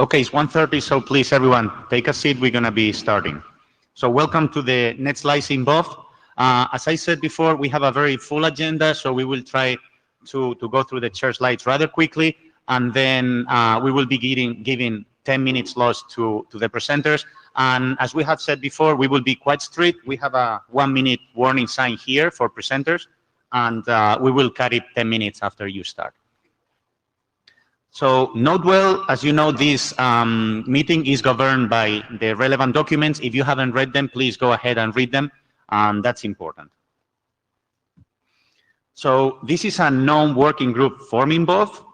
Okay, it's 1:30, so please, everyone, take a seat. We're going to be starting. So welcome to the Netslicing BOF. As I said before, we have a very full agenda, so we will try to go through the chair slides rather quickly, and then we will be giving 10 minutes lost to the presenters. And as we have said before, we will be quite strict. We have a 1-minute warning sign here for presenters, and we will cut it 10 minutes after you start. So note well, as you know, this meeting is governed by the relevant documents. If you haven't read them, please go ahead and read them. That's important. So this is a known working group forming BOF.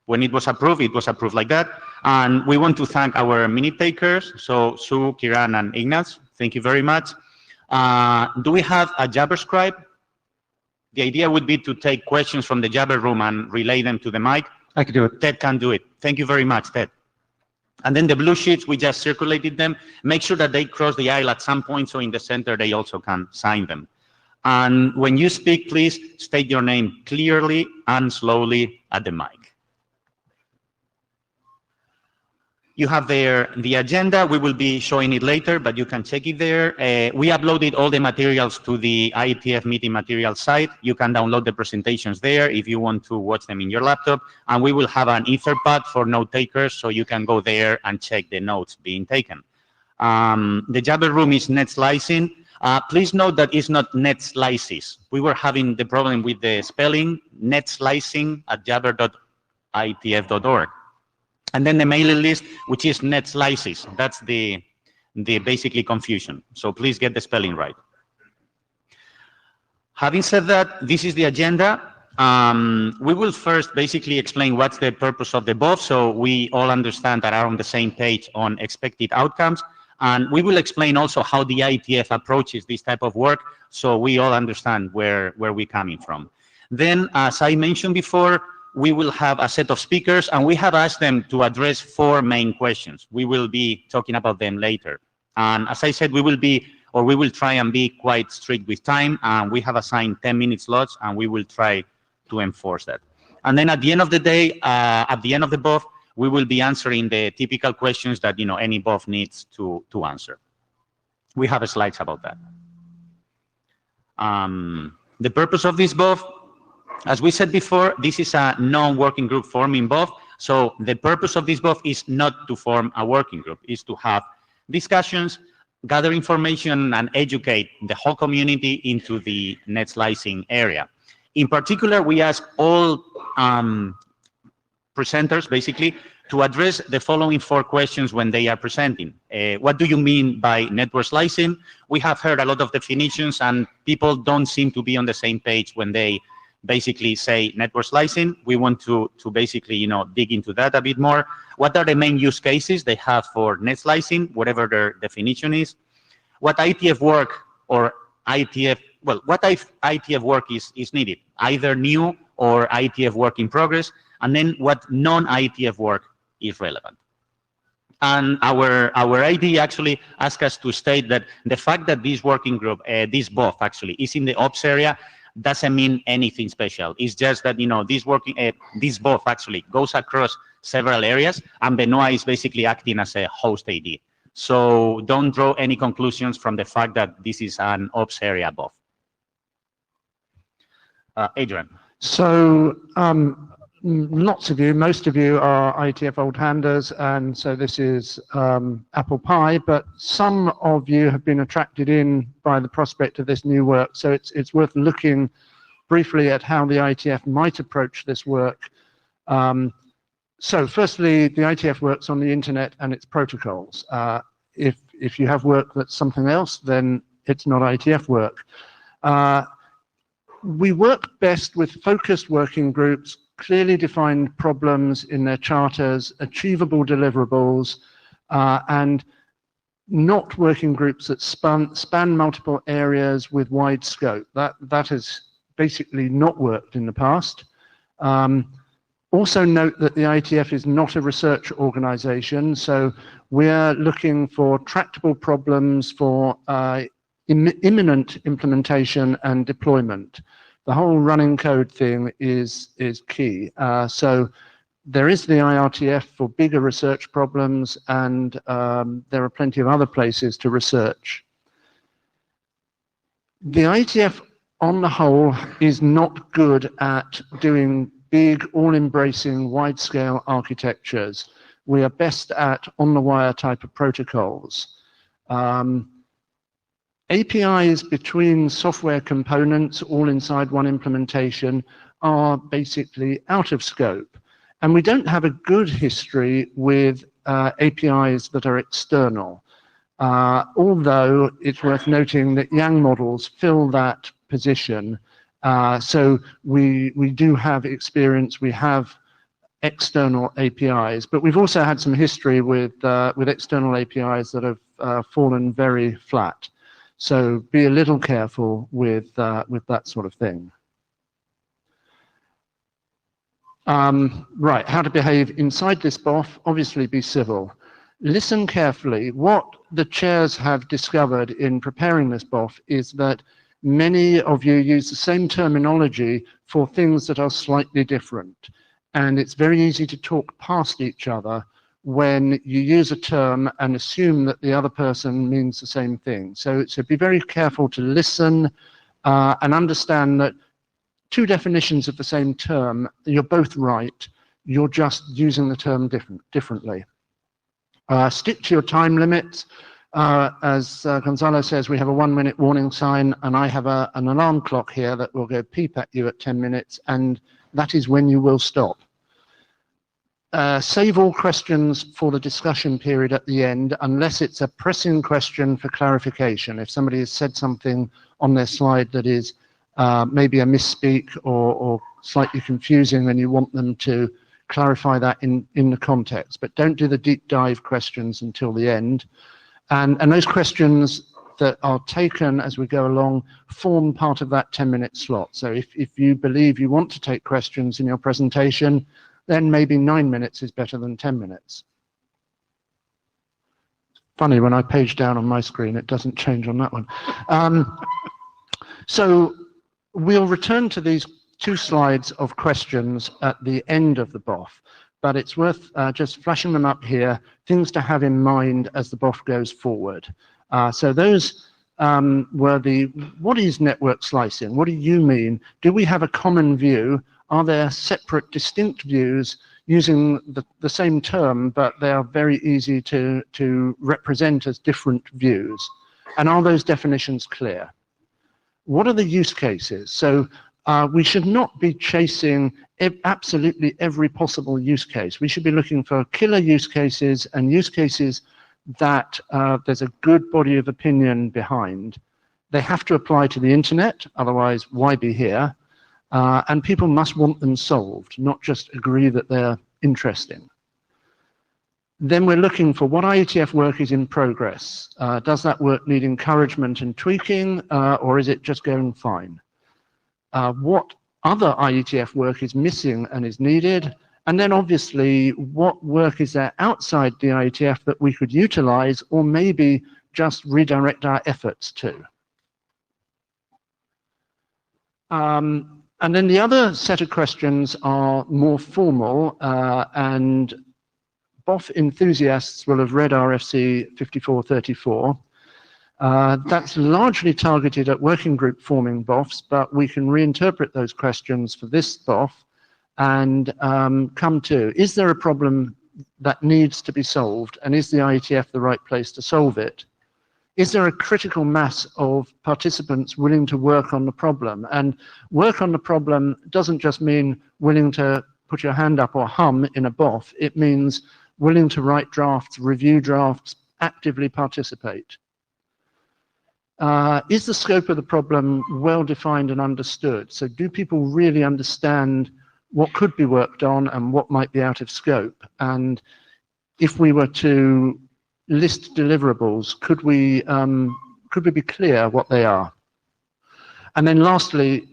When it was approved like that. And we want to thank our minute takers. So Sue, Kiran, and Ignaz, thank you very much. Do we have a Jabber scribe? The idea would be to take questions from the Jabber room and relay them to the mic. I can do it. Ted can do it. Thank you very much, Ted. And then the blue sheets, we just circulated them. Make sure that they cross the aisle at some point, so in the center they also can sign them. And when you speak, please state your name clearly and slowly at the mic. You have there the agenda. We will be showing it later, but you can check it there. We uploaded all the materials to the IETF meeting materials site. You can download the presentations there if you want to watch them in your laptop. And we will have an Etherpad for note takers, so you can go there and check the notes being taken. The Jabber room is Netslicing. Please note that it's not Netslices. We were having the problem with the spelling, netslicing@jabber.itf.org. And then the mailing list, which is Netslices. That's the basically confusion. So please get the spelling right. Having said that, this is the agenda. We will first basically explain what's the purpose of the BOF, so we all understand that are on the same page on expected outcomes. And we will explain also how the IETF approaches this type of work, so we all understand where we're coming from. Then, as I mentioned before, we will have a set of speakers, and we have asked them to address 4 main questions. We will be talking about them later. And as I said, we will try and be quite strict with time, and we have assigned 10-minute slots, and we will try to enforce that. And then at the end of the day, at the end of the BOF, we will be answering the typical questions that any BOF needs to answer. We have slides about that. The purpose of this BOF, as we said before, this is a non-working group forming BOF. So the purpose of this BOF is not to form a working group, is to have discussions, gather information, and educate the whole community into the Netslicing area. In particular, we ask all presenters, basically, to address the following 4 questions when they are presenting. What do you mean by network slicing? We have heard a lot of definitions, and people don't seem to be on the same page when they basically say network slicing. We want to basically, dig into that a bit more. What are the main use cases they have for net slicing, whatever their definition is? What IETF work or IETF, well, what IETF work is needed, either new or IETF work in progress, and then what non-IETF work is relevant. And our ID actually asked us to state that the fact that this working group, this BOF actually, is in the ops area, doesn't mean anything special. It's just that, this BOF actually goes across several areas, and Benoit is basically acting as a host AD. So don't draw any conclusions from the fact that this is an ops area BOF. Adrian. So lots of you, most of you are IETF old handers, and so this is apple pie, but some of you have been attracted in by the prospect of this new work, so it's worth looking briefly at how the IETF might approach this work. So firstly, the IETF works on the internet and its protocols. If you have work that's something else, then it's not IETF work. We work best with focused working groups, clearly defined problems in their charters, achievable deliverables, and not working groups that span multiple areas with wide scope. That has basically not worked in the past. Also note that the IETF is not a research organization, so we're looking for tractable problems for imminent implementation and deployment. The whole running code thing is key. So There is the IRTF for bigger research problems, and there are plenty of other places to research. The IETF, on the whole, is not good at doing big, all-embracing, wide-scale architectures. We are best at on-the-wire type of protocols. APIs between software components, all inside one implementation, are basically out of scope. And we don't have a good history with APIs that are external. Although it's worth noting that Yang models fill that position. So we do have experience, we have external APIs, but we've also had some history with external APIs that have fallen very flat. So be a little careful with that sort of thing. Right, how to behave inside this BOF, obviously be civil. Listen carefully. What the chairs have discovered in preparing this BOF is that many of you use the same terminology for things that are slightly different. And it's very easy to talk past each other when you use a term and assume that the other person means the same thing. So be very careful to listen and understand that two definitions of the same term, you're both right, you're just using the term differently. Stick to your time limits. As Gonzalo says, we have a 1-minute warning sign, and I have an alarm clock here that will go beep at you at 10 minutes, and that is when you will stop. Save all questions for the discussion period at the end, unless it's a pressing question for clarification. If somebody has said something on their slide that is maybe a misspeak or slightly confusing, and you want them to clarify that in the context. But don't do the deep dive questions until the end. And those questions that are taken as we go along form part of that 10-minute slot. So if you believe you want to take questions in your presentation, then maybe 9 minutes is better than 10 minutes. Funny, when I page down on my screen, it doesn't change on that one. So we'll return to these 2 slides of questions at the end of the BOF, but it's worth just flashing them up here, things to have in mind as the BOF goes forward. So those were what is network slicing? What do you mean? Do we have a common view? Are there separate, distinct views using the same term, but they are very easy to represent as different views? And are those definitions clear? What are the use cases? So we should not be chasing absolutely every possible use case. We should be looking for killer use cases and use cases that there's a good body of opinion behind. They have to apply to the internet, otherwise why be here? And people must want them solved, not just agree that they're interesting. Then we're looking for what IETF work is in progress. Does that work need encouragement and tweaking, or is it just going fine? What other IETF work is missing and is needed? And then obviously, what work is there outside the IETF that we could utilize or maybe just redirect our efforts to? And then the other set of questions are more formal, and BOF enthusiasts will have read RFC 5434. That's largely targeted at working group forming BOFs, but we can reinterpret those questions for this BOF and come to, is there a problem that needs to be solved, and is the IETF the right place to solve it? Is there a critical mass of participants willing to work on the problem? And work on the problem doesn't just mean willing to put your hand up or hum in a BOF. It means willing to write drafts, review drafts, actively participate. Is the scope of the problem well defined and understood? So do people really understand what could be worked on and what might be out of scope? And if we were to list deliverables, could we be clear what they are? And then lastly,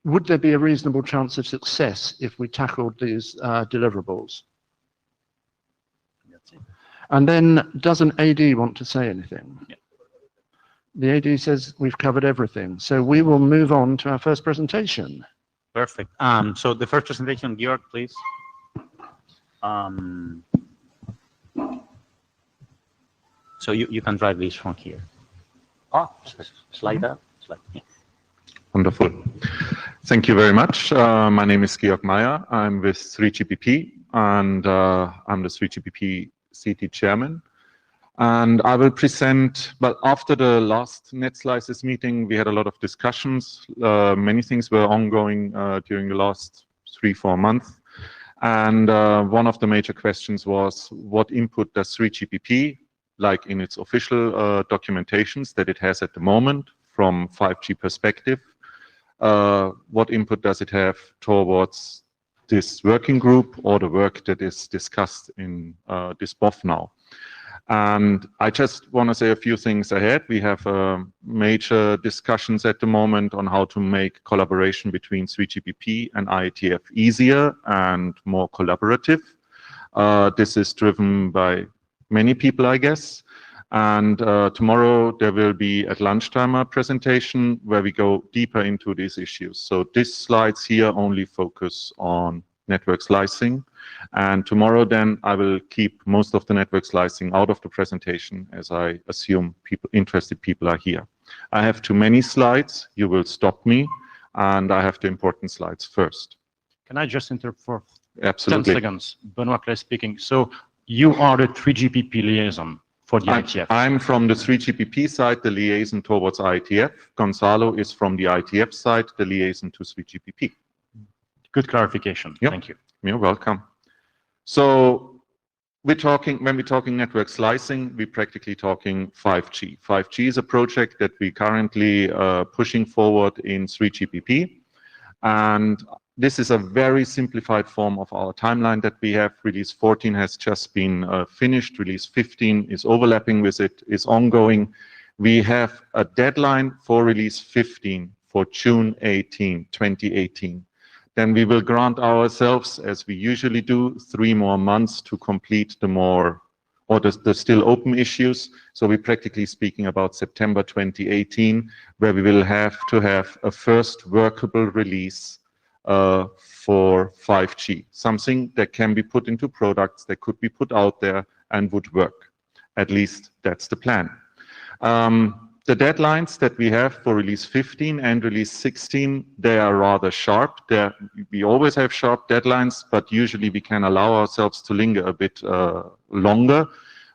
would there be a reasonable chance of success if we tackled these deliverables? And then does an AD want to say anything? Yeah. The AD says we've covered everything. So we will move on to our first presentation. Perfect. So the first presentation, Georg, please. So you can drive this from here. Oh, slide up. Slide. Yeah. Wonderful. Thank you very much. My name is Georg Maya. I'm with 3GPP, and I'm the 3GPP CT chairman. And I will present, but after the last Netslicing meeting, we had a lot of discussions. Many things were ongoing during the last 3-4 months. And one of the major questions was, what input does 3GPP, like in its official documentations that it has at the moment from 5G perspective, what input does it have towards this working group or the work that is discussed in this BOF now? And I just want to say a few things ahead. We have major discussions at the moment on how to make collaboration between 3GPP and IETF easier and more collaborative. This is driven by many people, I guess. And tomorrow there will be at lunchtime a presentation where we go deeper into these issues. So these slides here only focus on network slicing. And tomorrow then I will keep most of the network slicing out of the presentation, as I assume interested people are here. I have too many slides. You will stop me. And I have the important slides first. Can I just interrupt for Absolutely. 10 seconds? Benoit Clay speaking. So you are the 3GPP liaison for the IETF. I'm from the 3GPP side, the liaison towards IETF. Gonzalo is from the IETF side, the liaison to 3GPP. Good clarification. Yep. Thank you. You're welcome. So when we're talking network slicing, we're practically talking 5G. 5G is a project that we currently pushing forward in 3GPP. And this is a very simplified form of our timeline that we have. Release 14 has just been finished. Release 15 is overlapping with it, is ongoing. We have a deadline for release 15 for June 18, 2018. Then we will grant ourselves, as we usually do, 3 more months to complete the still open issues. So we're practically speaking about September 2018, where we will have to have a first workable release for 5G, something that can be put into products that could be put out there and would work. At least that's the plan. The deadlines that we have for release 15 and release 16, they are rather sharp. We always have sharp deadlines, but usually we can allow ourselves to linger a bit longer.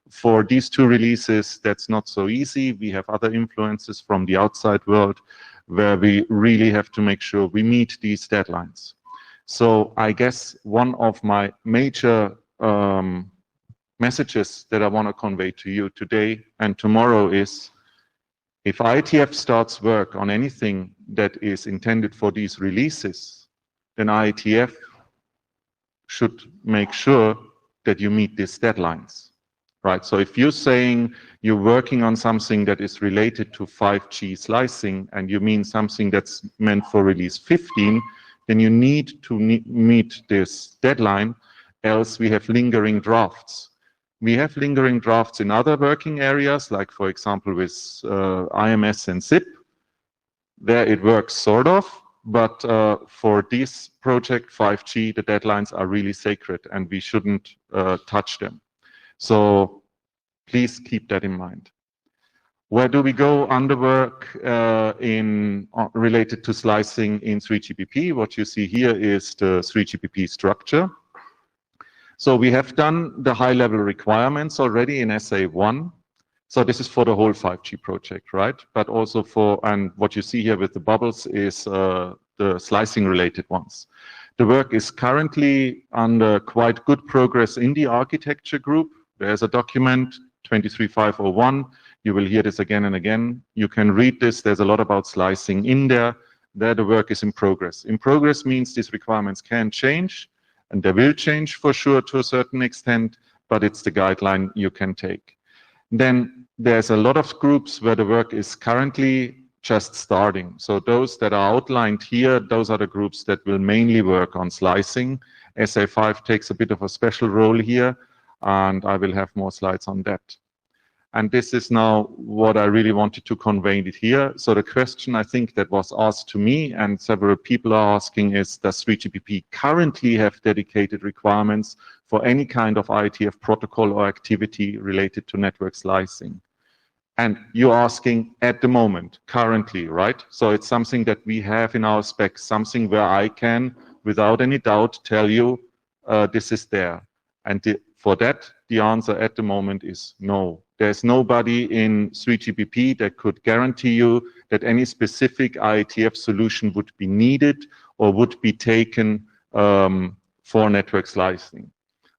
For these 2 releases, that's not so easy. We have other influences from the outside world where we really have to make sure we meet these deadlines. So I guess one of my major messages that I want to convey to you today and tomorrow is, if IETF starts work on anything that is intended for these releases, then IETF should make sure that you meet these deadlines, right? So if you're saying you're working on something that is related to 5G slicing and you mean something that's meant for release 15, then you need to meet this deadline, else we have lingering drafts. We have lingering drafts in other working areas, like for example with IMS and SIP. There it works sort of, but for this project 5G, the deadlines are really sacred and we shouldn't touch them. So please keep that in mind. Where do we go under work related to slicing in 3GPP? What you see here is the 3GPP structure. So we have done the high-level requirements already in SA1. So this is for the whole 5G project, right? But also and what you see here with the bubbles is the slicing-related ones. The work is currently under quite good progress in the architecture group. There's a document, 23501. You will hear this again and again. You can read this. There's a lot about slicing in there. There the work is in progress. In progress means these requirements can change. And they will change for sure to a certain extent, but it's the guideline you can take. Then there's a lot of groups where the work is currently just starting. So those that are outlined here, those are the groups that will mainly work on slicing. SA5 takes a bit of a special role here, and I will have more slides on that. And this is now what I really wanted to convey it here. So the question I think that was asked to me and several people are asking is, does 3GPP currently have dedicated requirements for any kind of IETF protocol or activity related to network slicing? And you're asking at the moment, currently, right? So it's something that we have in our specs, something where I can, without any doubt, tell you this is there. And for that, the answer at the moment is no. There's nobody in 3GPP that could guarantee you that any specific IETF solution would be needed or would be taken for network slicing.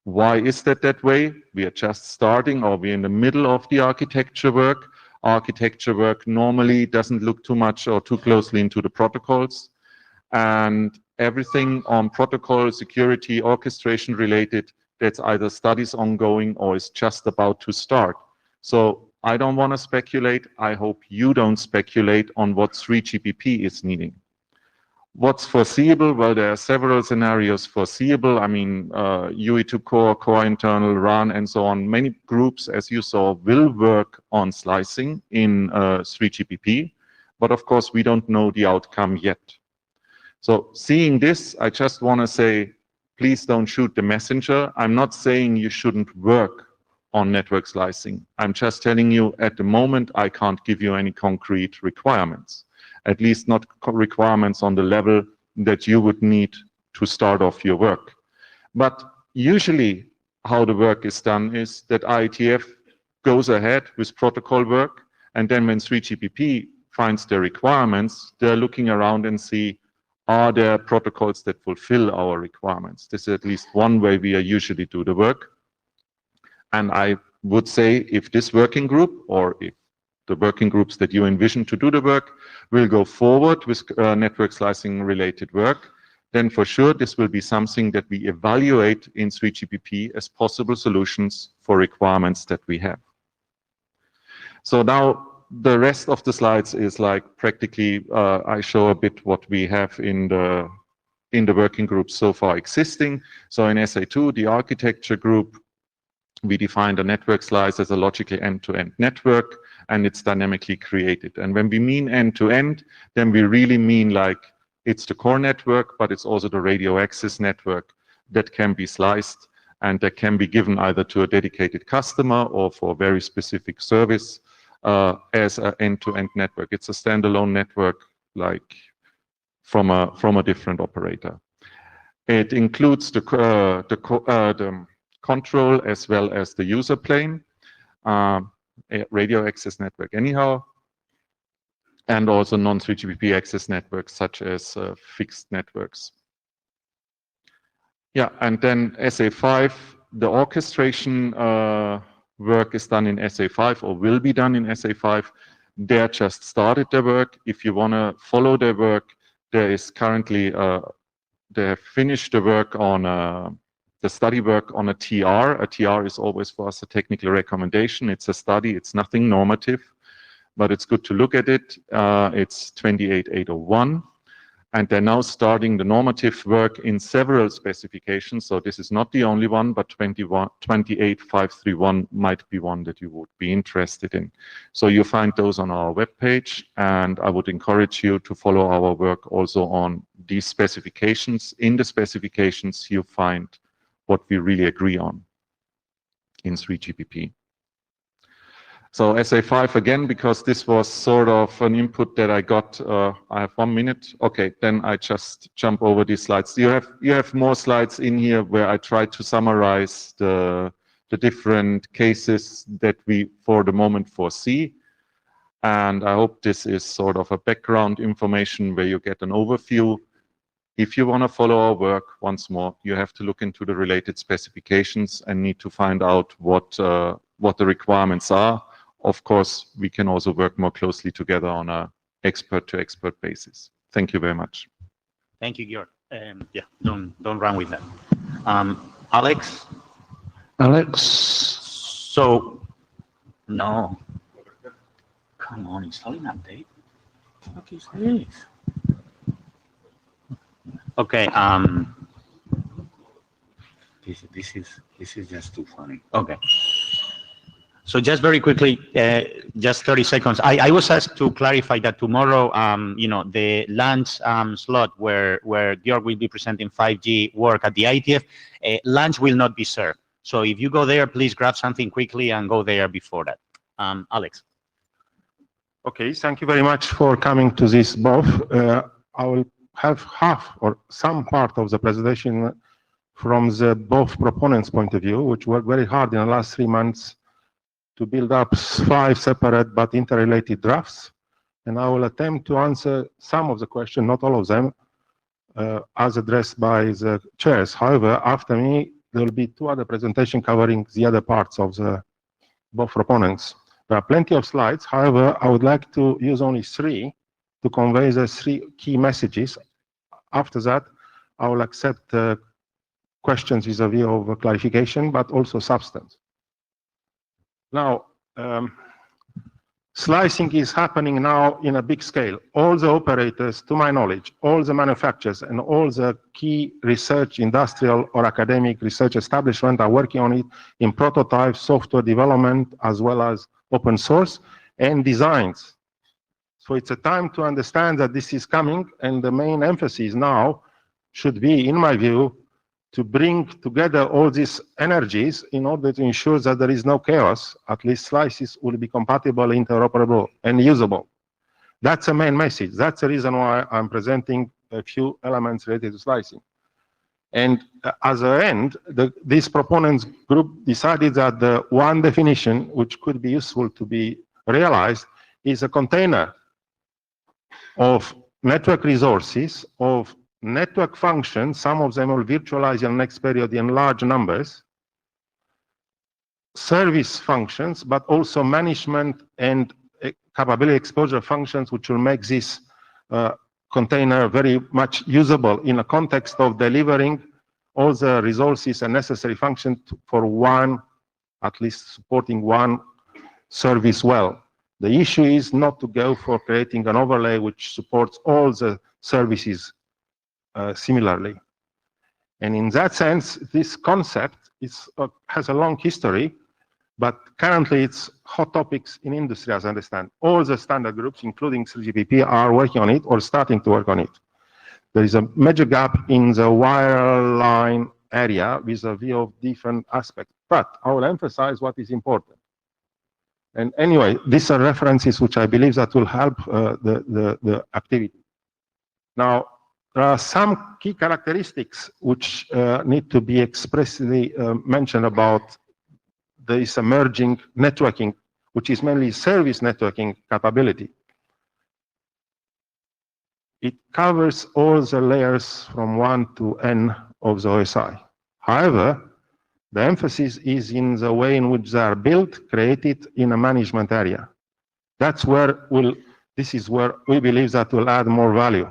Why is that way? We are just starting, or we're in the middle of the architecture work. Architecture work normally doesn't look too much or too closely into the protocols. And everything on protocol, security, orchestration related, that's either studies ongoing or is just about to start. So I don't want to speculate. I hope you don't speculate on what 3GPP is needing. What's foreseeable? Well, there are several scenarios foreseeable. I mean, UE2 core, core internal, RAN, and so on. Many groups, as you saw, will work on slicing in 3GPP. But of course, we don't know the outcome yet. So seeing this, I just want to say, please don't shoot the messenger. I'm not saying you shouldn't work on network slicing. I'm just telling you at the moment, I can't give you any concrete requirements, at least not requirements on the level that you would need to start off your work. But usually how the work is done is that IETF goes ahead with protocol work, and then when 3GPP finds the requirements, they're looking around and see, are there protocols that fulfill our requirements? This is at least one way we usually do the work. And I would say if this working group, or if the working groups that you envision to do the work will go forward with network slicing related work, then for sure this will be something that we evaluate in 3GPP as possible solutions for requirements that we have. So now the rest of the slides is like practically I show a bit what we have in the working groups so far existing. So in SA2, the architecture group, we defined a network slice as a logically end-to-end network, and it's dynamically created. And when we mean end-to-end, then we really mean like it's the core network, but it's also the radio access network that can be sliced and that can be given either to a dedicated customer or for a very specific service as an end-to-end network. It's a standalone network like from a different operator. It includes the control as well as the user plane, a radio access network anyhow, and also non-3GPP access networks such as fixed networks. Yeah, and then SA5, the orchestration work is done in SA5 or will be done in SA5. They just started their work. If you want to follow their work, there is currently, they have finished the work on the study work on a TR. A TR is always for us a technical recommendation. It's a study, it's nothing normative, but it's good to look at it. It's 28801, and they're now starting the normative work in several specifications. So this is not the only one, but 28531 might be one that you would be interested in. So you find those on our webpage, and I would encourage you to follow our work also on these specifications. In the specifications, you find what we really agree on in 3GPP. So SA5 again, because this was sort of an input that I got. I have 1 minute. Okay, then I just jump over these slides. You have more slides in here where I try to summarize the different cases that we for the moment foresee. And I hope this is sort of a background information where you get an overview. If you want to follow our work, once more, you have to look into the related specifications and need to find out what the requirements are. Of course, we can also work more closely together on a expert-to-expert basis. Thank you very much. Thank you, Georg. Yeah, don't run with that. Alex? Alex? So, no. Come on, installing update? What is this? Okay, this is just too funny. Okay. So just very quickly, just 30 seconds. I was asked to clarify that tomorrow, the lunch slot where Georg will be presenting 5G work at the IETF, lunch will not be served. So if you go there, please grab something quickly and go there before that. Alex. Okay, thank you very much for coming to this both. I will have half or some part of the presentation from the both proponents' point of view, which worked very hard in the last 3 months to build up 5 separate but interrelated drafts. And I will attempt to answer some of the questions, not all of them, as addressed by the chairs. However, after me, there will be 2 other presentations covering the other parts of the both proponents. There are plenty of slides. However, I would like to use only 3 to convey the 3 key messages. After that, I will accept questions vis-a-vis of clarification, but also substance. Now, slicing is happening now in a big scale. All the operators, to my knowledge, all the manufacturers and all the key research, industrial or academic research establishment are working on it in prototype, software development, as well as open source and designs. So it's a time to understand that this is coming, and the main emphasis now should be, in my view, to bring together all these energies in order to ensure that there is no chaos. At least slices will be compatible, interoperable, and usable. That's the main message. That's the reason why I'm presenting a few elements related to slicing. And as an end, this proponents group decided that the one definition which could be useful to be realized is a container of network resources, of network functions. Some of them will virtualize in the next period in large numbers, service functions, but also management and capability exposure functions, which will make this container very much usable in a context of delivering all the resources and necessary functions for one, at least supporting one service well. The issue is not to go for creating an overlay which supports all the services similarly. And in that sense, this concept has a long history, but currently it's hot topics in industry, as I understand. All the standard groups, including 3GPP, are working on it or starting to work on it. There is a major gap in the wireline area vis-a-vis of different aspects, but I will emphasize what is important. And anyway, these are references which I believe that will help the activity. Now, there are some key characteristics which need to be expressly mentioned about this emerging networking, which is mainly service networking capability. It covers all the layers from 1 to N of the OSI. However, the emphasis is in the way in which they are built, created in a management area. This is where we believe that will add more value.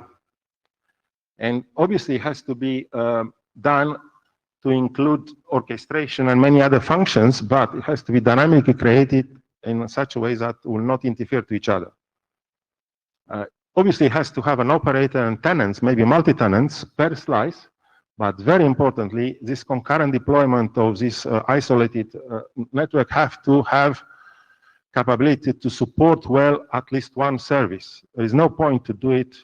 And obviously it has to be done to include orchestration and many other functions, but it has to be dynamically created in such a way that will not interfere to each other. Obviously it has to have an operator and tenants, maybe multi-tenants per slice, but very importantly, this concurrent deployment of this isolated network have to have capability to support well at least one service. There is no point to do it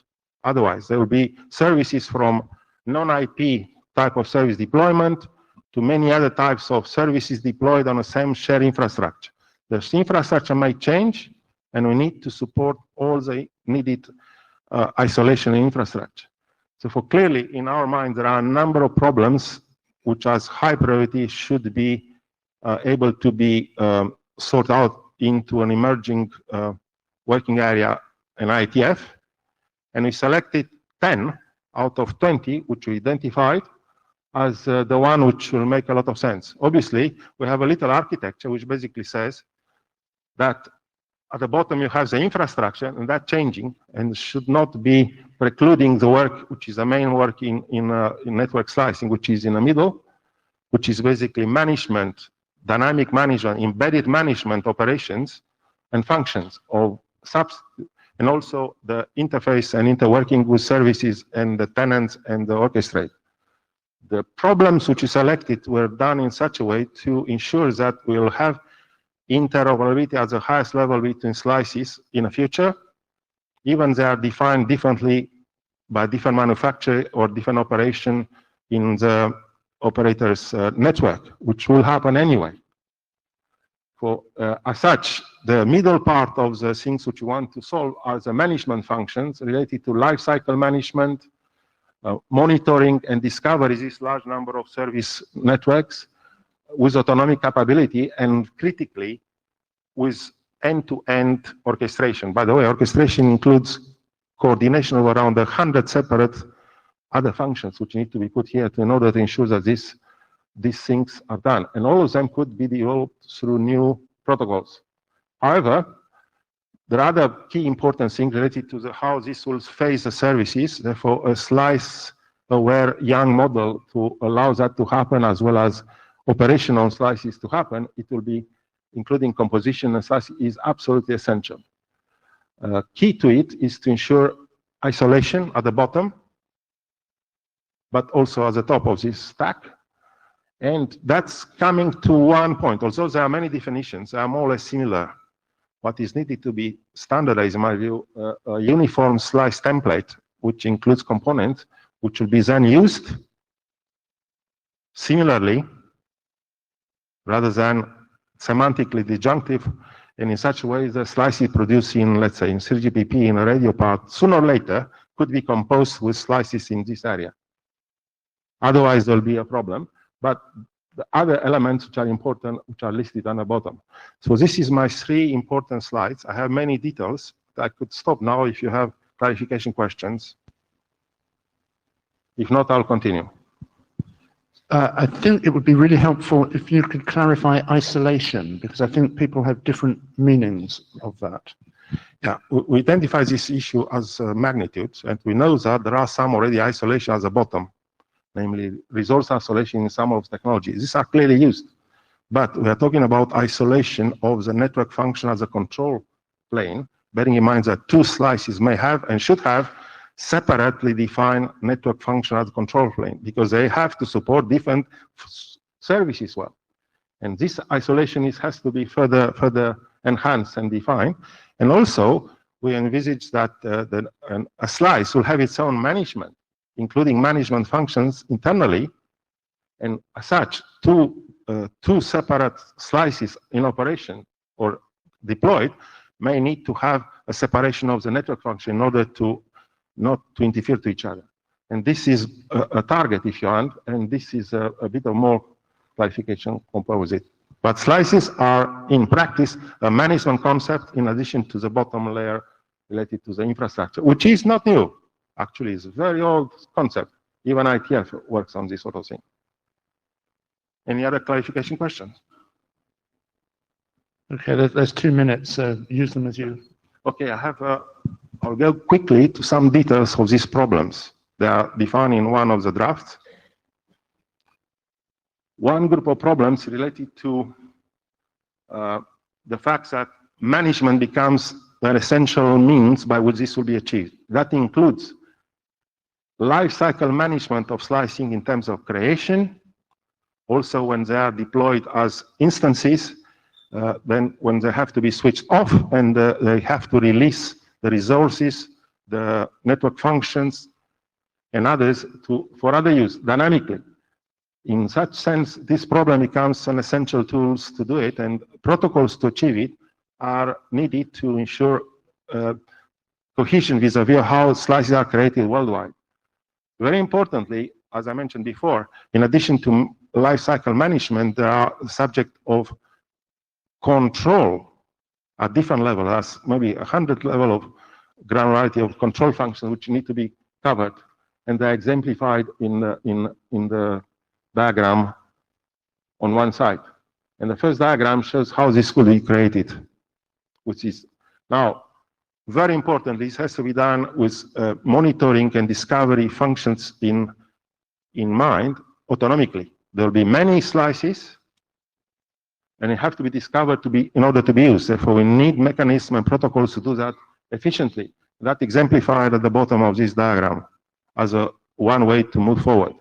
otherwise. There will be services from non-IP type of service deployment to many other types of services deployed on the same shared infrastructure. The infrastructure might change, and we need to support all the needed isolation infrastructure. So for clearly, in our mind, there are a number of problems which as high priority should be able to be sorted out into an emerging working area in IETF. And we selected 10 out of 20, which we identified as the one which will make a lot of sense. Obviously, we have a little architecture which basically says that at the bottom you have the infrastructure, and that changing, and should not be precluding the work, which is the main work in network slicing, which is in the middle, which is basically management, dynamic management, embedded management operations and functions of and also the interface and interworking with services and the tenants and the orchestrate. The problems which we selected were done in such a way to ensure that we'll have interoperability at the highest level between slices in the future, even they are defined differently by different manufacturer or different operation in the operator's network, which will happen anyway. As such, the middle part of the things which you want to solve are the management functions related to life cycle management, monitoring and discovery this large number of service networks with autonomic capability, and critically with end-to-end orchestration. By the way, orchestration includes coordination of around 100 separate other functions which need to be put here in order to ensure that these things are done. And all of them could be developed through new protocols. However, there are other key important things related to how this will phase the services. Therefore, a slice-aware young model to allow that to happen, as well as operational slices to happen, it will be including composition and slices, is absolutely essential. Key to it is to ensure isolation at the bottom, but also at the top of this stack. And that's coming to one point. Although there are many definitions, they are more or less similar. What is needed to be standardized, in my view, a uniform slice template, which includes components, which will be then used similarly, rather than semantically disjunctive, and in such a way the slices produced in, let's say, in 3GPP in a radio part, sooner or later could be composed with slices in this area. Otherwise, there'll be a problem. But the other elements which are important, which are listed on the bottom. So this is my 3 important slides. I have many details. I could stop now if you have clarification questions. If not, I'll continue. I think it would be really helpful if you could clarify isolation, because I think people have different meanings of that. Yeah, we identify this issue as magnitude, and we know that there are some already isolation at the bottom, namely resource isolation in some of the technologies. These are clearly used, but we are talking about isolation of the network function as a control plane, bearing in mind that 2 slices may have and should have separately defined network function as a control plane, because they have to support different services well. And this isolation has to be further enhanced and defined. And also, we envisage that a slice will have its own management, including management functions internally, and as such, two separate slices in operation or deployed may need to have a separation of the network function in order to not to interfere to each other. And this is a target, if you want, and this is a bit of more clarification compared with it. But slices are, in practice, a management concept in addition to the bottom layer related to the infrastructure, which is not new. Actually, it's a very old concept. Even ITF works on this sort of thing. Any other clarification questions? Okay, there's 2 minutes, so use them as you. Okay, I'll go quickly to some details of these problems. They are defined in one of the drafts. One group of problems related to the fact that management becomes an essential means by which this will be achieved. That includes life cycle management of slicing in terms of creation, also when they are deployed as instances, then when they have to be switched off and they have to release the resources, the network functions, and others for other use dynamically. In such sense, this problem becomes an essential tools to do it, and protocols to achieve it are needed to ensure cohesion vis-a-vis how slices are created worldwide. Very importantly, as I mentioned before, in addition to lifecycle management, there are subject of control at different levels, as maybe 100 level of granularity of control functions which need to be covered, and they're exemplified in the diagram on one side. And the first diagram shows how this could be created, which is now very important. This has to be done with monitoring and discovery functions in mind autonomically. There will be many slices, and it have to be discovered in order to be used. Therefore, we need mechanisms and protocols to do that efficiently. That exemplified at the bottom of this diagram as one way to move forward.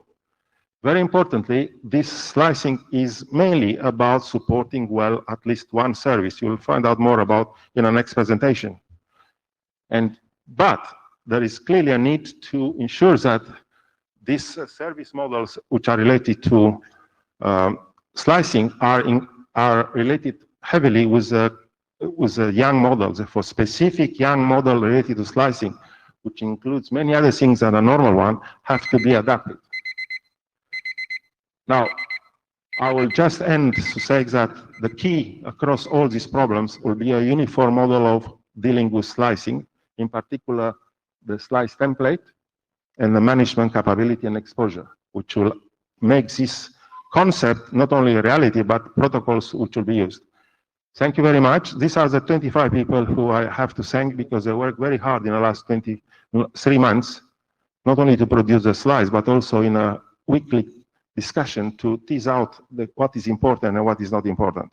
Very importantly, this slicing is mainly about supporting well at least one service. You will find out more about in the next presentation. But there is clearly a need to ensure that these service models which are related to slicing are related heavily with young models. For specific young model related to slicing, which includes many other things than a normal one, have to be adapted. Now, I will just end to say that the key across all these problems will be a uniform model of dealing with slicing, in particular the slice template and the management capability and exposure, which will make this concept not only a reality, but protocols which will be used. Thank you very much. These are the 25 people who I have to thank because they worked very hard in the last 23 months, not only to produce the slides, but also in a weekly discussion to tease out what is important and what is not important.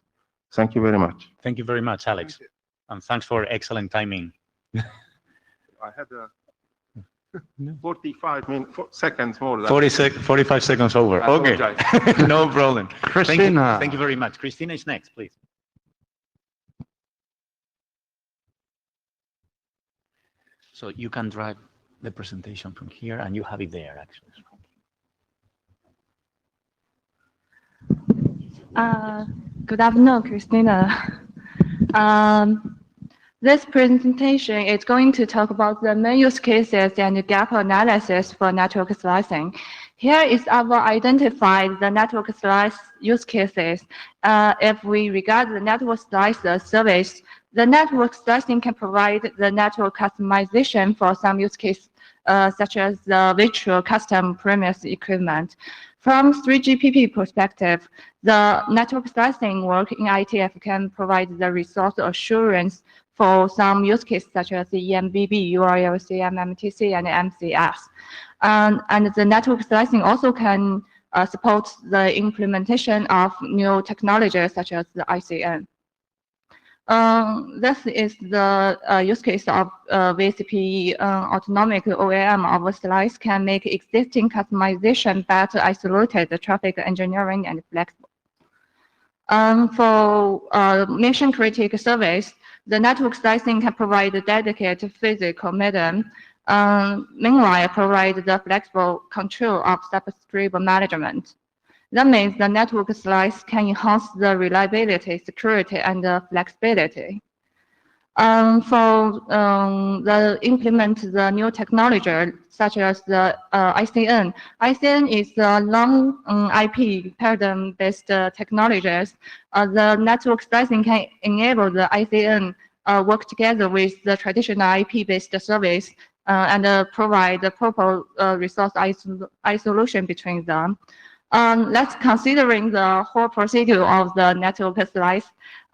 Thank you very much. Thank you very much, Alex. And thanks for excellent timing. I had 45 seconds more. 45 seconds over. I Okay. apologize. No problem. Christina. Thank you very much. Christina is next, please. So you can drive the presentation from here and you have it there, actually. Good afternoon, Christina. This presentation is going to talk about the main use cases and gap analysis for network slicing. Here is our identified the network slice use cases. If we regard the network slice service, the network slicing can provide the network customization for some use case, such as the virtual custom premise equipment. From 3GPP perspective, the network slicing work in IETF can provide the resource assurance for some use cases such as the EMBB, URLC, MMTC, and MCS. And the network slicing also can support the implementation of new technologies such as the ICN. This is the use case of VCP autonomic OEM of a slice can make existing customization better isolated traffic engineering and flexible. For mission critical service, the network slicing can provide a dedicated physical medium, meanwhile provide the flexible control of subscriber management. That means the network slice can enhance the reliability, security, and flexibility. For the implement the new technology such as the ICN. ICN is a long IP paradigm-based technologies. The network slicing can enable the ICN work together with the traditional IP-based service and provide the proper resource isolation between them. Let's considering the whole procedure of the network slice.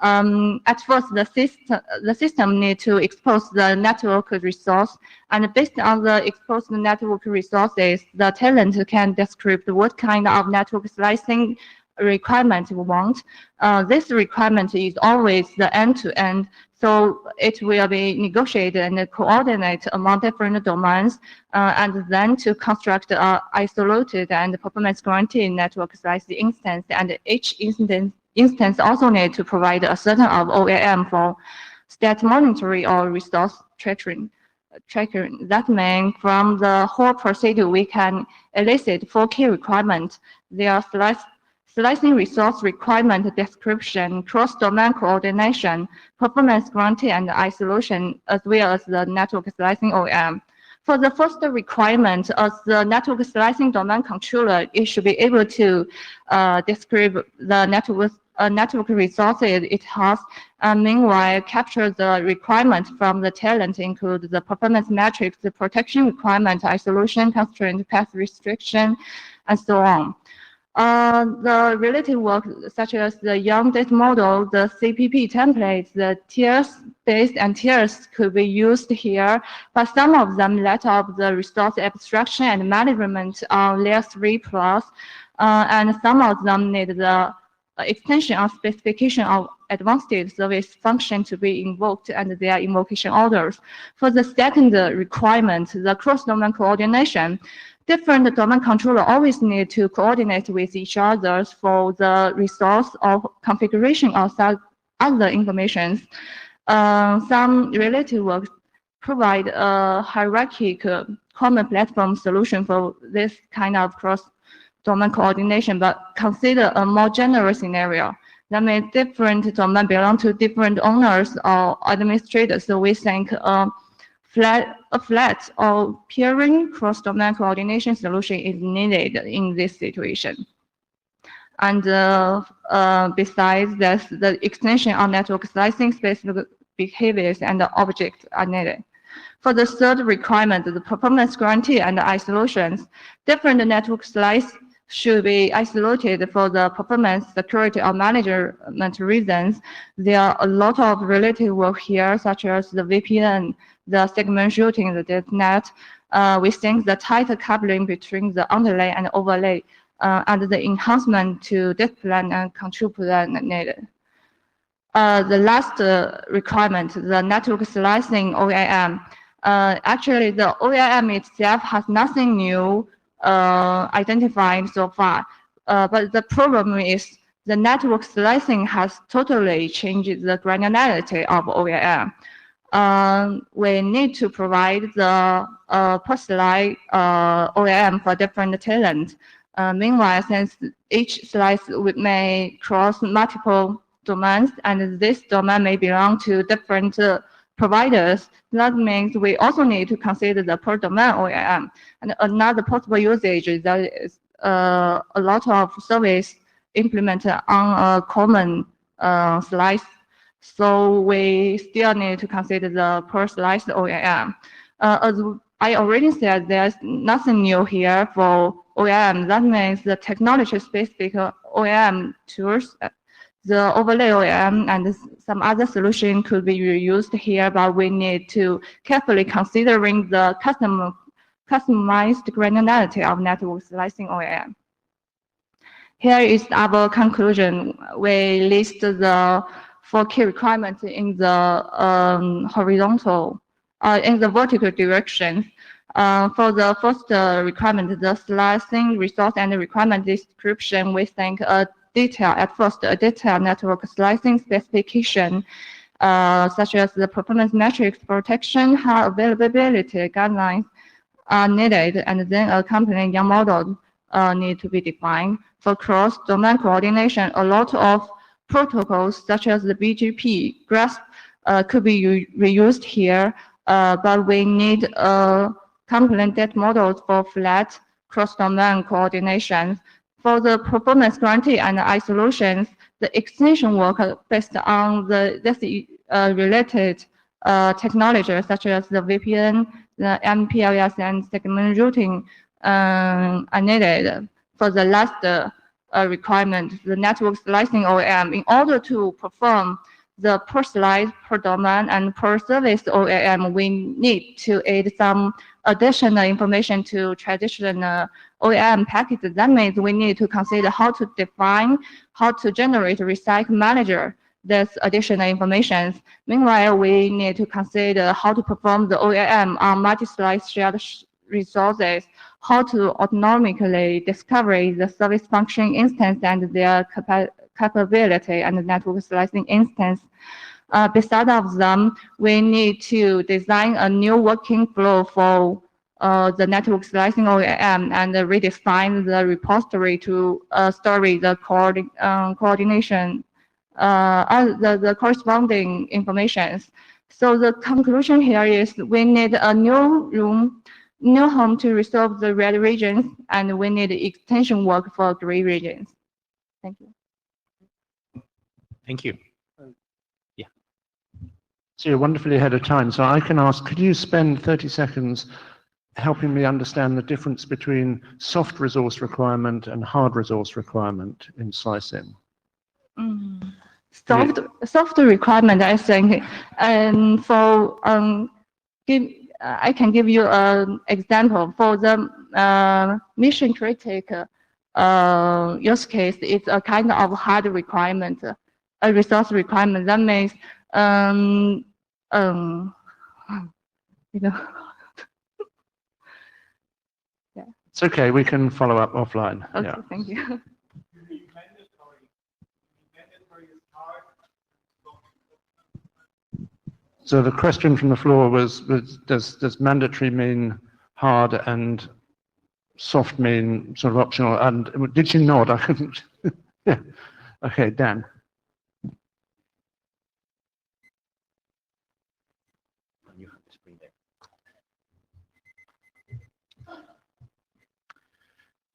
At first, the system need to expose the network resource, and based on the exposed network resources, the tenant can describe what kind of network slicing requirement we want. This requirement is always the end-to-end, so it will be negotiated and coordinated among different domains, and then to construct an isolated and performance-guaranteed network slice instance. And each instance also need to provide a certain of OAM for state monitoring or resource tracking. That means from the whole procedure, we can elicit 4 key requirements. They are slicing resource requirement description, cross-domain coordination, performance guarantee, and isolation, as well as the network slicing OEM. For the first requirement, as the network slicing domain controller, it should be able to describe the network resources it has, and meanwhile capture the requirement from the tenant, include the performance metrics, the protection requirement, isolation constraint, path restriction, and so on. The related work such as the young data model, the CPP templates, the tiers-based and tiers could be used here, but some of them let up the resource abstraction and management on layer 3+, and some of them need the extension of specification of advanced service function to be invoked and their invocation orders. For the second requirement, the cross-domain coordination, different domain controller always need to coordinate with each other for the resource or configuration of some other information. Some related work provide a hierarchical common platform solution for this kind of cross-domain coordination, but consider a more general scenario. That means different domain belong to different owners or administrators. So we think a flat or peering cross-domain coordination solution is needed in this situation. And besides this, the extension of network slicing specific behaviors and objects are needed. For the third requirement, the performance guarantee and isolations, different network slice should be isolated for the performance, security, or management reasons. There are a lot of related work here, such as the VPN, the segment routing, the DNet. We think the tighter coupling between the underlay and overlay and the enhancement to this plan and control plan needed. The last requirement, the network slicing OAM. Actually, the OAM itself has nothing new identified so far, but the problem is the network slicing has totally changed the granularity of OAM. We need to provide the personalized OAM for different talent. Meanwhile, since each slice may cross multiple domains, and this domain may belong to different providers, that means we also need to consider the per domain OAM. And another possible usage is that is a lot of service implemented on a common slice. So we still need to consider the per slice OAM. As I already said, there's nothing new here for OAM. That means the technology-specific OAM tools, the overlay OAM and some other solution could be reused here, but we need to carefully considering the customized granularity of network slicing OAM. Here is our conclusion. We list the 4 key requirements in the horizontal, in the vertical direction. For the first requirement, the slicing resource and requirement description, we think a detailed network slicing specification, such as the performance metrics, protection, high availability guidelines are needed, and then accompanying young model need to be defined. For cross-domain coordination, a lot of protocols such as the BGP, GRASP could be reused here, but we need component data models for flat cross-domain coordination. For the performance guarantee and isolations, the extension work based on this related technology such as the VPN, the MPLS, and segment routing are needed. For the last requirement, the network slicing OAM, in order to perform the per slice, per domain, and per service OAM, we need to add some additional information to traditional OAM packages. That means we need to consider how to define, how to generate a recycle manager, this additional information. Meanwhile, we need to consider how to perform the OAM on multi-slice shared resources, how to autonomically discover the service function instance and their capability and the network slicing instance. Besides of them, we need to design a new working flow for the network slicing OAM and redefine the repository to store the coordination, the corresponding information. So the conclusion here is we need a new home to resolve the red regions, and we need extension work for gray regions. Thank you. Thank you. Yeah. So you're wonderfully ahead of time. So I can ask, could you spend 30 seconds helping me understand the difference between soft resource requirement and hard resource requirement in slicing? Soft requirement, I think, and for I can give you an example. For the mission critical use case, it's a kind of hard requirement, a resource requirement. That means, you know, It's okay, we can follow up offline. Okay, Yeah. thank you. So the question from the floor was does mandatory mean hard and soft mean sort of optional? And did she nod? I couldn't. Yeah. Okay, Dan.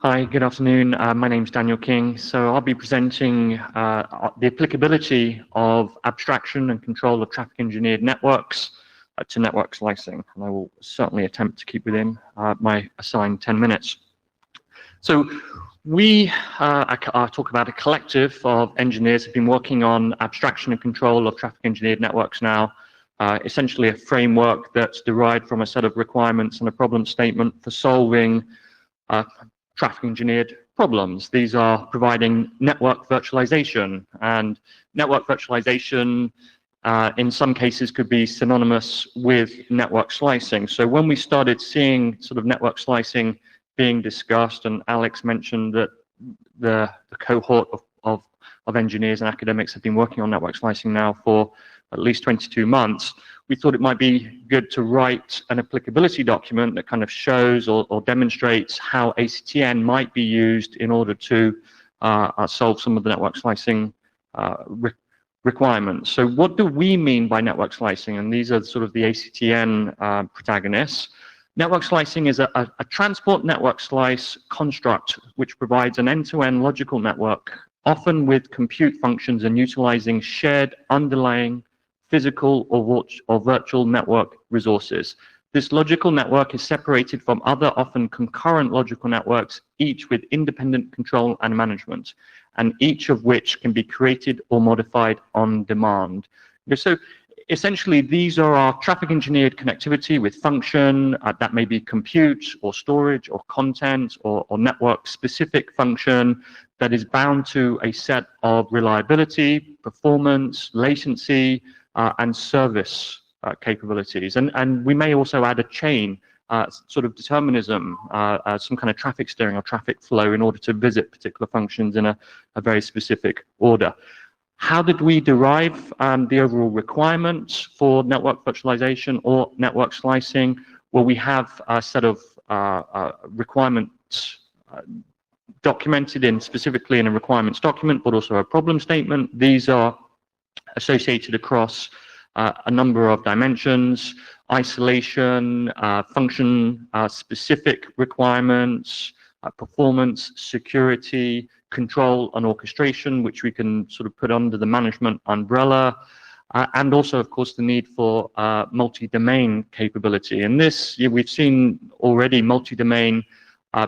Hi, good afternoon. My name's Daniel King. So I'll be presenting the applicability of abstraction and control of traffic engineered networks to network slicing. And I will certainly attempt to keep within my assigned 10 minutes. So I talk about a collective of engineers who've been working on abstraction and control of traffic engineered networks now, essentially a framework that's derived from a set of requirements and a problem statement for solving traffic engineered problems. These are providing network virtualization, and network virtualization in some cases could be synonymous with network slicing. So when we started seeing sort of network slicing being discussed, and Alex mentioned that the cohort of engineers and academics have been working on network slicing now for at least 22 months, we thought it might be good to write an applicability document that kind of shows or demonstrates how ACTN might be used in order to solve some of the network slicing requirements. So what do we mean by network slicing? And these are sort of the ACTN protagonists. Network slicing is a transport network slice construct which provides an end-to-end logical network, often with compute functions and utilizing shared underlying physical or virtual network resources. This logical network is separated from other often concurrent logical networks, each with independent control and management, and each of which can be created or modified on demand. So essentially, these are our traffic engineered connectivity with function that may be compute or storage or content or network specific function that is bound to a set of reliability, performance, latency, and service capabilities. And we may also add a chain, sort of determinism, some kind of traffic steering or traffic flow in order to visit particular functions in a very specific order. How did we derive the overall requirements for network virtualization or network slicing? Well, we have a set of requirements documented specifically in a requirements document, but also a problem statement. These are associated across a number of dimensions: isolation, function specific requirements, performance, security, control, and orchestration, which we can sort of put under the management umbrella, and also, of course, the need for multi-domain capability. And this, we've seen already multi-domain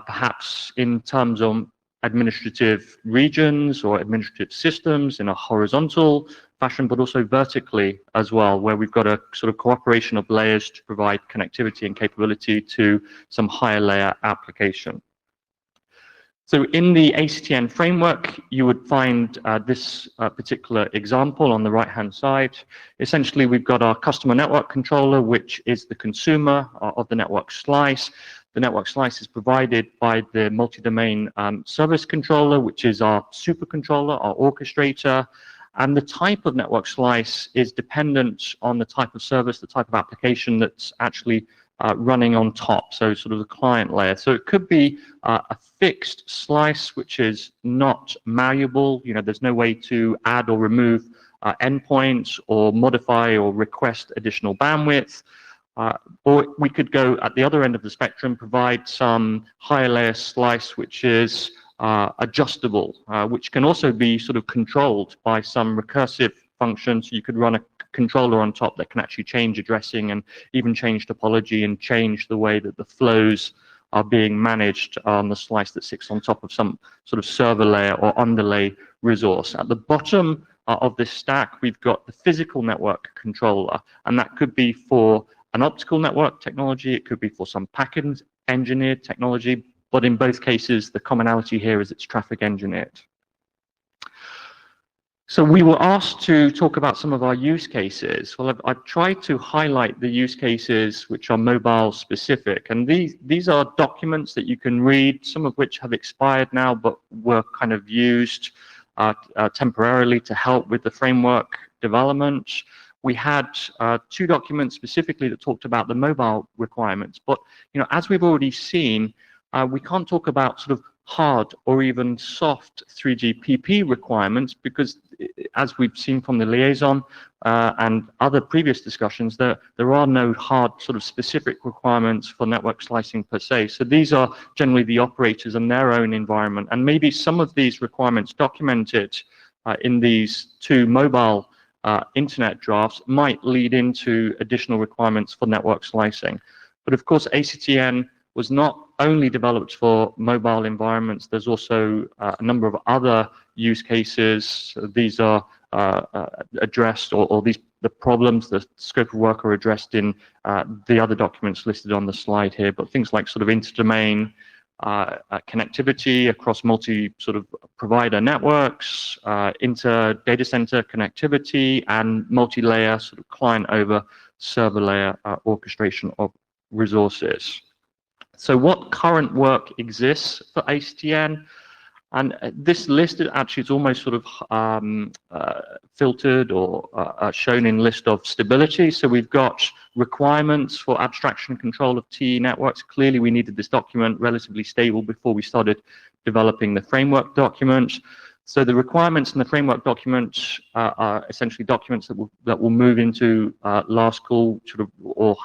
perhaps in terms of administrative regions or administrative systems in a horizontal fashion, but also vertically as well, where we've got a sort of cooperation of layers to provide connectivity and capability to some higher layer application. So in the ACTN framework, you would find this particular example on the right-hand side. Essentially, we've got our customer network controller, which is the consumer of the network slice. The network slice is provided by the multi-domain service controller, which is our supercontroller, our orchestrator. And the type of network slice is dependent on the type of service, the type of application that's actually running on top, so sort of the client layer. So it could be a fixed slice, which is not malleable. You know, there's no way to add or remove endpoints or modify or request additional bandwidth. Or we could go at the other end of the spectrum, provide some higher layer slice, which is adjustable, which can also be sort of controlled by some recursive functions. You could run a controller on top that can actually change addressing and even change topology and change the way that the flows are being managed on the slice that sits on top of some sort of server layer or underlay resource. At the bottom of this stack, we've got the physical network controller, and that could be for an optical network technology, it could be for some packet engineered technology, but in both cases, the commonality here is it's traffic engineered. So we were asked to talk about some of our use cases. Well, I've tried to highlight the use cases which are mobile specific, and these are documents that you can read, some of which have expired now, but were kind of used temporarily to help with the framework development. We had 2 documents specifically that talked about the mobile requirements, but as we've already seen, we can't talk about sort of hard or even soft 3GPP requirements because, as we've seen from the liaison and other previous discussions, there are no hard sort of specific requirements for network slicing per se. So these are generally the operators and their own environment, and maybe some of these requirements documented in these 2 mobile internet drafts might lead into additional requirements for network slicing. But of course, ACTN was not only developed for mobile environments. There's also a number of other use cases. These are addressed, or the problems, the scope of work are addressed in the other documents listed on the slide here. But things like sort of interdomain connectivity across multi sort of provider networks, inter data center connectivity, and multi-layer sort of client over server layer orchestration of resources. So what current work exists for ACTN? And this list actually is almost sort of filtered or shown in list of stability. So we've got requirements for abstraction control of TE networks. Clearly, we needed this document relatively stable before we started developing the framework document. So the requirements in the framework document are essentially documents that will move into last call, sort of, or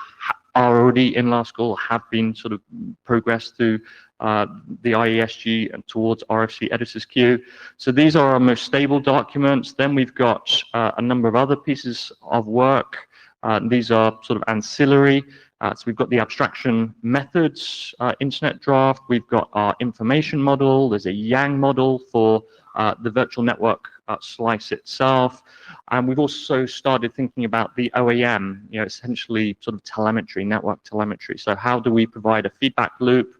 are already in last call, have been sort of progressed through the IESG and towards RFC editors queue. So these are our most stable documents. Then we've got a number of other pieces of work. These are sort of ancillary. So we've got the abstraction methods internet draft. We've got our information model. There's a Yang model for the virtual network slice itself. And we've also started thinking about the OAM, essentially sort of telemetry, network telemetry. So how do we provide a feedback loop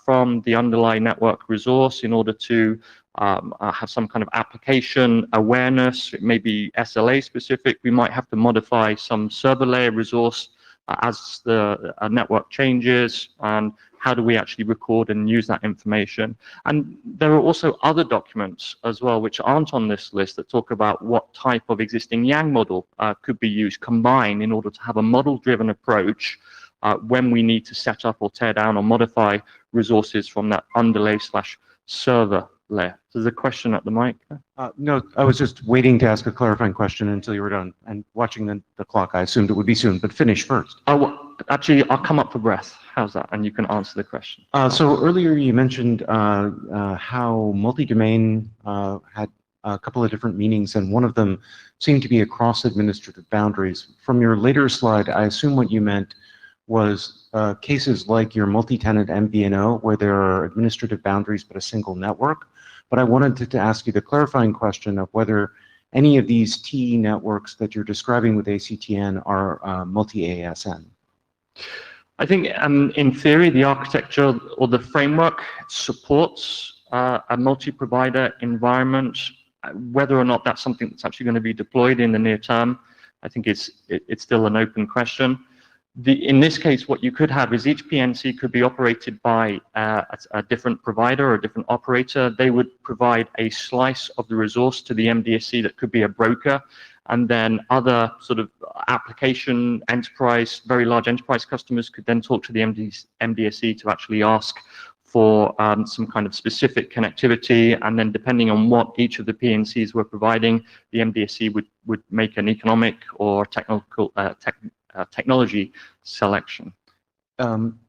from the underlying network resource in order to have some kind of application awareness? It may be SLA specific. We might have to modify some server layer resource as the network changes, and how do we actually record and use that information? And there are also other documents as well which aren't on this list that talk about what type of existing Yang model could be used combined in order to have a model-driven approach when we need to set up or tear down or modify resources from that underlay/server layer. There's a question at the mic. No, I was just waiting to ask a clarifying question until you were done, and watching the clock, I assumed it would be soon, but finish first. Oh, actually, I'll come up for breath. How's that? And you can answer the question. So earlier you mentioned how multi-domain had a couple of different meanings, and one of them seemed to be across administrative boundaries. From your later slide, I assume what you meant was cases like your multi-tenant MVNO, where there are administrative boundaries but a single network. But I wanted to ask you the clarifying question of whether any of these TE networks that you're describing with ACTN are multi-ASN. I think in theory, the architecture or the framework supports a multi-provider environment. Whether or not that's something that's actually going to be deployed in the near term, I think it's still an open question. In this case, what you could have is each PNC could be operated by a different provider or a different operator. They would provide a slice of the resource to the MDSC that could be a broker, and then other sort of application enterprise, very large enterprise customers could then talk to the MDSC to actually ask for some kind of specific connectivity, and then depending on what each of the PNCs were providing, the MDSC would make an economic or technology selection.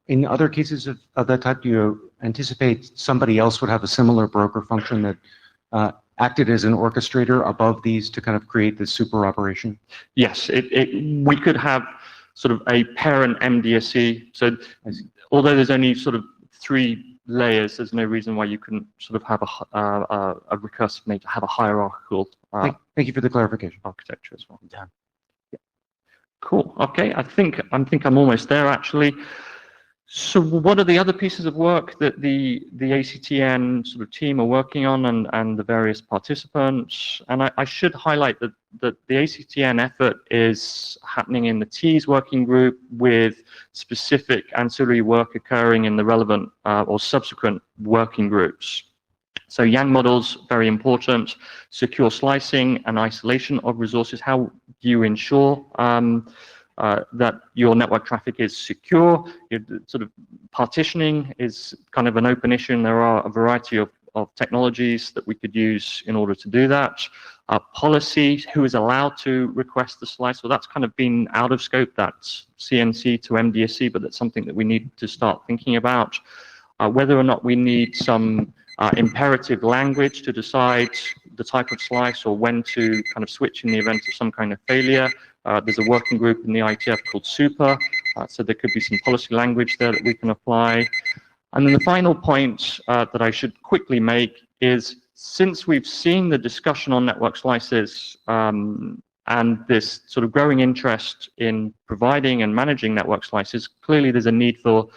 In other cases of that type, do you anticipate somebody else would have a similar broker function that acted as an orchestrator above these to kind of create this super operation? Yes, we could have sort of a parent MDSC. So although there's only sort of 3 layers, there's no reason why you couldn't sort of have a recursive mate to have a hierarchical Thank you for the clarification. architecture as well. Yeah. Cool. Okay. I think I'm almost there actually. So what are the other pieces of work that the ACTN sort of team are working on and the various participants? And I should highlight that the ACTN effort is happening in the TEAS working group with specific ancillary work occurring in the relevant or subsequent working groups. So Yang models, very important, secure slicing and isolation of resources. How do you ensure that your network traffic is secure? Sort of partitioning is kind of an open issue, and there are a variety of technologies that we could use in order to do that. Policy, who is allowed to request the slice? Well, that's kind of been out of scope. That's CNC to MDSC, but that's something that we need to start thinking about. Whether or not we need some imperative language to decide the type of slice or when to kind of switch in the event of some kind of failure. There's a working group in the IETF called SUPER, so there could be some policy language there that we can apply. And then the final point that I should quickly make is, since we've seen the discussion on network slices and this sort of growing interest in providing and managing network slices, clearly there's a need for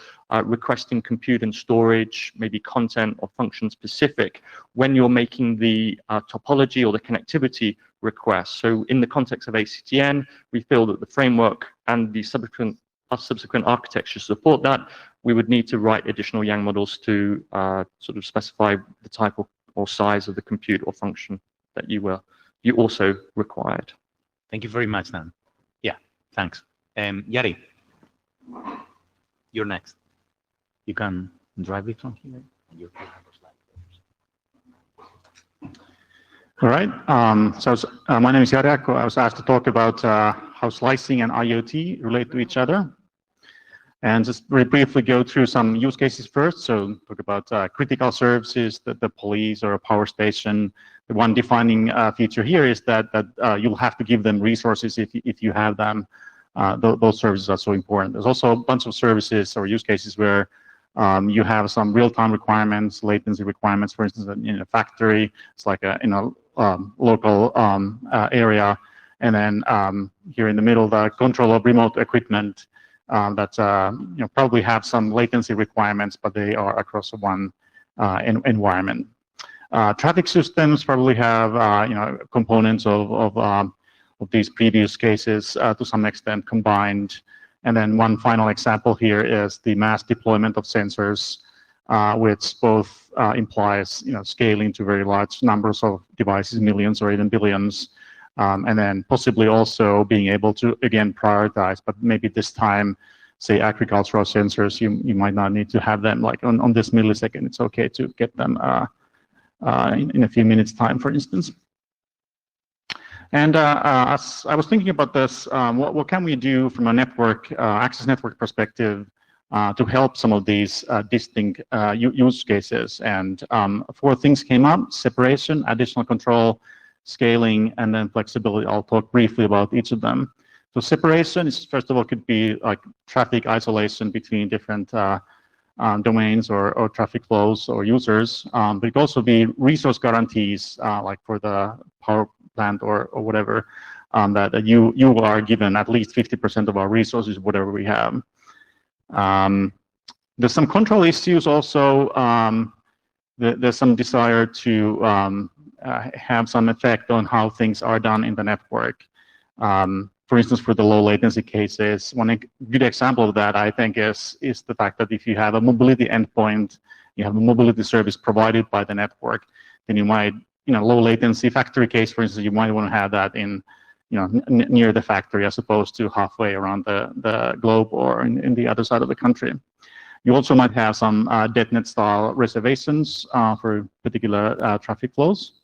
requesting compute and storage, maybe content or function specific, when you're making the topology or the connectivity request. So in the context of ACTN, we feel that the framework and the subsequent architecture support that. We would need to write additional Yang models to sort of specify the type or size of the compute or function that you also required. Thank you very much, Dan. Yeah, thanks. Yari, you're next. You can drive it from here. All right. My name is Yari. I was asked to talk about how slicing and IoT relate to each other. And just very briefly go through some use cases first. So talk about critical services, the police or a power station. The one defining feature here is that you'll have to give them resources if you have them. Those services are so important. There's also a bunch of services or use cases where you have some real-time requirements, latency requirements. For instance, in a factory, it's like in a local area. And then here in the middle, the control of remote equipment that probably have some latency requirements, but they are across one environment. Traffic systems probably have components of these previous cases to some extent combined. And then one final example here is the mass deployment of sensors, which both implies scaling to very large numbers of devices, millions or even billions. And then possibly also being able to, again, prioritize, but maybe this time, say, agricultural sensors, you might not need to have them like on this millisecond. It's okay to get them in a few minutes time, for instance. And as I was thinking about this, what can we do from a network, access network perspective to help some of these distinct use cases? And 4 things came up: separation, additional control, scaling, and then flexibility. I'll talk briefly about each of them. So separation is, first of all, could be like traffic isolation between different domains or traffic flows or users. But it could also be resource guarantees, like for the power plant or whatever, that you are given at least 50% of our resources, whatever we have. There's some control issues also. There's some desire to have some effect on how things are done in the network. For instance, for the low latency cases, one good example of that, I think, is the fact that if you have a mobility endpoint, you have a mobility service provided by the network, then you might, low latency factory case, for instance, you might want to have that in, near the factory as opposed to halfway around the globe or in the other side of the country. You also might have some DetNet style reservations for particular traffic flows.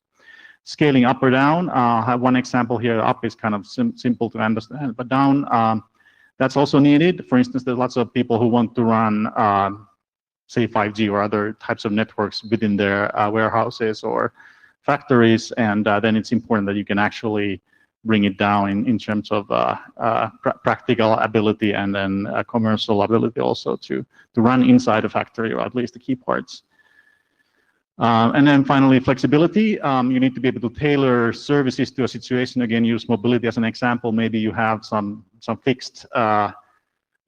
Scaling up or down, I have one example here. Up is kind of simple to understand, but down, that's also needed. For instance, there's lots of people who want to run, say, 5G or other types of networks within their warehouses or factories, and then it's important that you can actually bring it down in terms of practical ability and then commercial ability also to run inside a factory, or at least the key parts. And then finally, flexibility. You need to be able to tailor services to a situation. Again, use mobility as an example. Maybe you have some fixed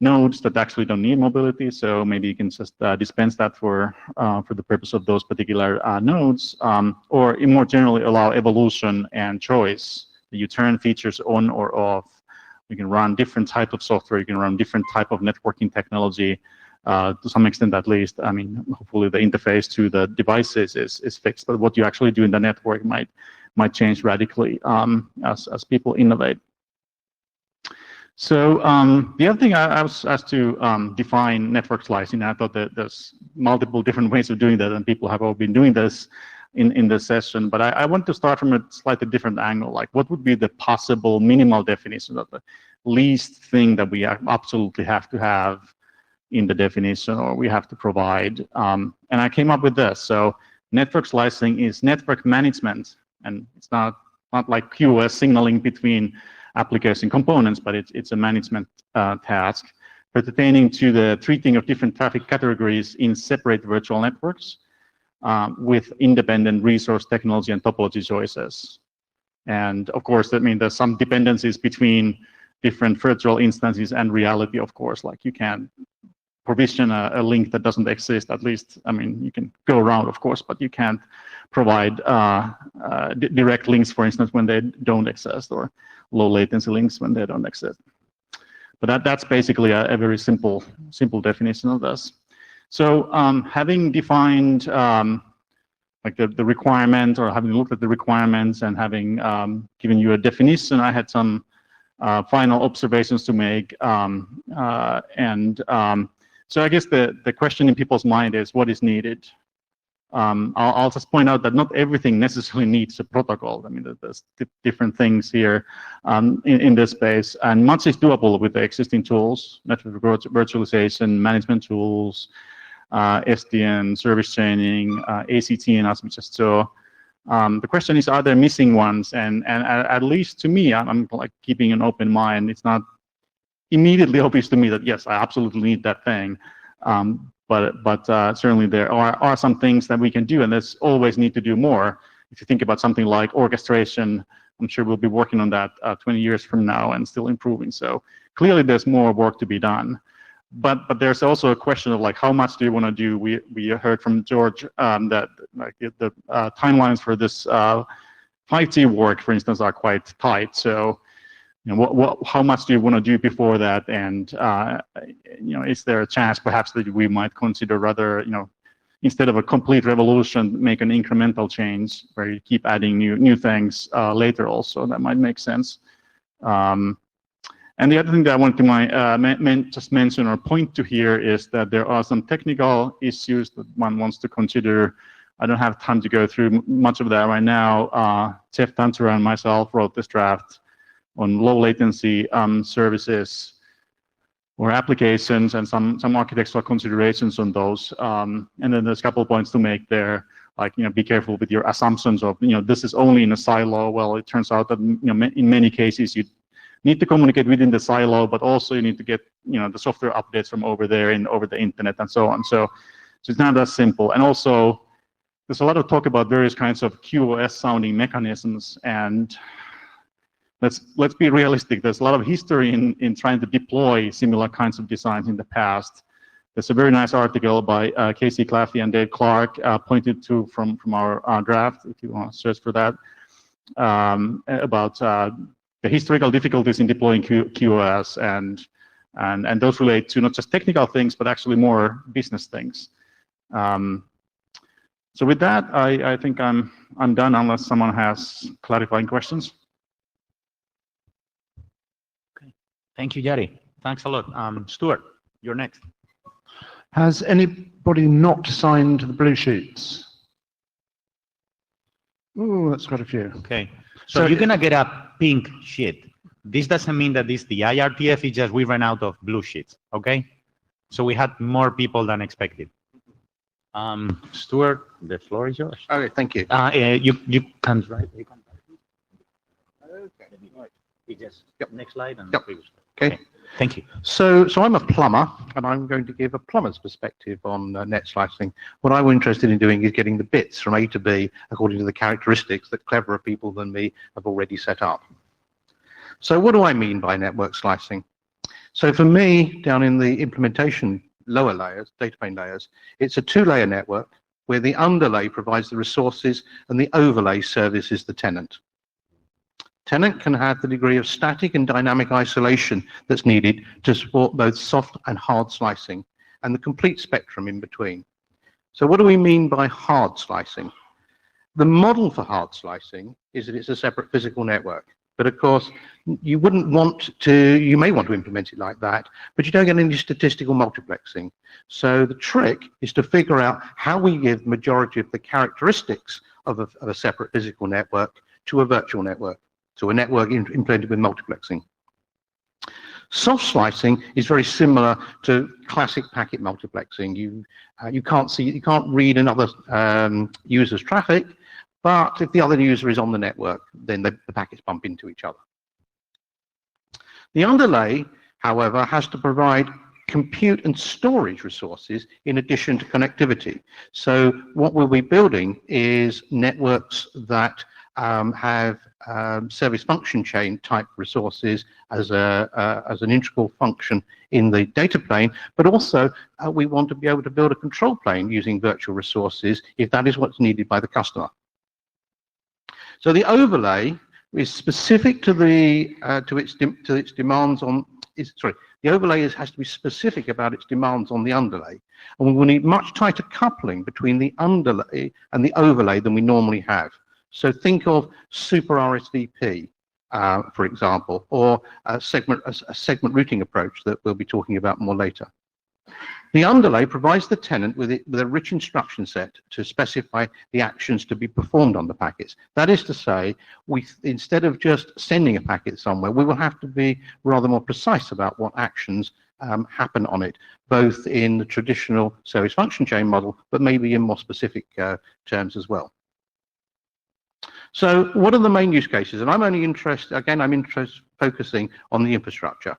nodes that actually don't need mobility. So maybe you can just dispense that for the purpose of those particular nodes, or more generally allow evolution and choice. You turn features on or off. You can run different type of software. You can run different type of networking technology. To some extent, at least. I mean, hopefully the interface to the devices is fixed, but what you actually do in the network might change radically as people innovate. So the other thing I was asked to define network slicing. I thought that there's multiple different ways of doing that, and people have all been doing this in this session. But I want to start from a slightly different angle. Like, what would be the possible minimal definition of the least thing that we absolutely have to have in the definition, or we have to provide? And I came up with this. So network slicing is network management, and it's not like QoS signaling between application components, but it's a management task pertaining to the treating of different traffic categories in separate virtual networks with independent resource technology and topology choices. And of course, I mean, there's some dependencies between different virtual instances and reality, of course. Like, you can't provision a link that doesn't exist. At least, I mean, you can go around, of course, but you can't provide direct links, for instance, when they don't exist, or low latency links when they don't exist. But that's basically a very simple definition of this. So having defined like the requirement, or having looked at the requirements and having given you a definition, I had some final observations to make. So I guess the question in people's mind is, what is needed? I'll just point out that not everything necessarily needs a protocol. I mean, there's different things here in this space, and much is doable with the existing tools, network virtualization, management tools, SDN, service chaining, ACT, and as we just saw. The question is, are there missing ones? And at least to me, I'm like keeping an open mind. It's not immediately obvious to me that yes, I absolutely need that thing. But certainly there are some things that we can do, and there's always need to do more. If you think about something like orchestration, I'm sure we'll be working on that 20 years from now and still improving. So clearly there's more work to be done. But there's also a question of like, how much do you want to do? We heard from George that like the timelines for this 5G work, for instance, are quite tight. So, you know, how much do you want to do before that? And you know, is there a chance perhaps that we might consider rather, you know, instead of a complete revolution, make an incremental change where you keep adding new things later also? That might make sense. And the other thing that I want to just mention or point to here is that there are some technical issues that one wants to consider. I don't have time to go through much of that right now. Jeff Tantura and myself wrote this draft on low latency services or applications, and some architectural considerations on those. And then there's a couple of points to make there, like, you know, be careful with your assumptions of, you know, this is only in a silo. Well, it turns out that, you know, in many cases you need to communicate within the silo, but also you need to get, you know, the software updates from over there and over the internet and so on. So it's not that simple. And also, there's a lot of talk about various kinds of QoS sounding mechanisms, and let's be realistic. There's a lot of history in trying to deploy similar kinds of designs in the past. There's a very nice article by Casey Claffey and Dave Clark pointed to from our draft, if you want to search for that, about the historical difficulties in deploying QoS, and those relate to not just technical things, but actually more business things. So with that, I think I'm done unless someone has clarifying questions. Okay, thank you, Jari. Thanks a lot. Stuart, you're next. Has anybody not signed the blue sheets? Oh, that's quite a few. Okay, so you're gonna get a pink sheet. This doesn't mean that this is the IRTF, it's just we ran out of blue sheets, okay? So we had more people than expected. Stuart, the floor is yours. Okay, thank you. You can write. Okay. Yep. Next slide and yep. Previous slide. Okay. Thank you. So I'm a plumber, and I'm going to give a plumber's perspective on net slicing. What I'm interested in doing is getting the bits from A to B according to the characteristics that cleverer people than me have already set up. So what do I mean by network slicing? So for me, down in the implementation lower layers, data plane layers, it's a two-layer network where the underlay provides the resources and the overlay services the tenant. Tenant can have the degree of static and dynamic isolation that's needed to support both soft and hard slicing and the complete spectrum in between. So what do we mean by hard slicing? The model for hard slicing is that it's a separate physical network. But of course, you wouldn't want to, you may want to implement it like that, but you don't get any statistical multiplexing. So the trick is to figure out how we give the majority of the characteristics of a separate physical network to a virtual network, so a network implemented with multiplexing. Soft slicing is very similar to classic packet multiplexing. You can't read another user's traffic, but if the other user is on the network, then the packets bump into each other. The underlay, however, has to provide compute and storage resources in addition to connectivity. So what we'll be building is networks that have service function chain type resources as an integral function in the data plane, but also we want to be able to build a control plane using virtual resources if that is what's needed by the customer. So the overlay is specific to the to its demands on. The overlay has to be specific about its demands on the underlay, and we will need much tighter coupling between the underlay and the overlay than we normally have. So think of super RSVP, for example, or a segment routing approach that we'll be talking about more later. The underlay provides the tenant with a rich instruction set to specify the actions to be performed on the packets. That is to say, instead of just sending a packet somewhere, we will have to be rather more precise about what actions happen on it, both in the traditional service function chain model, but maybe in more specific terms as well. So what are the main use cases? And I'm only interested, again, focusing on the infrastructure.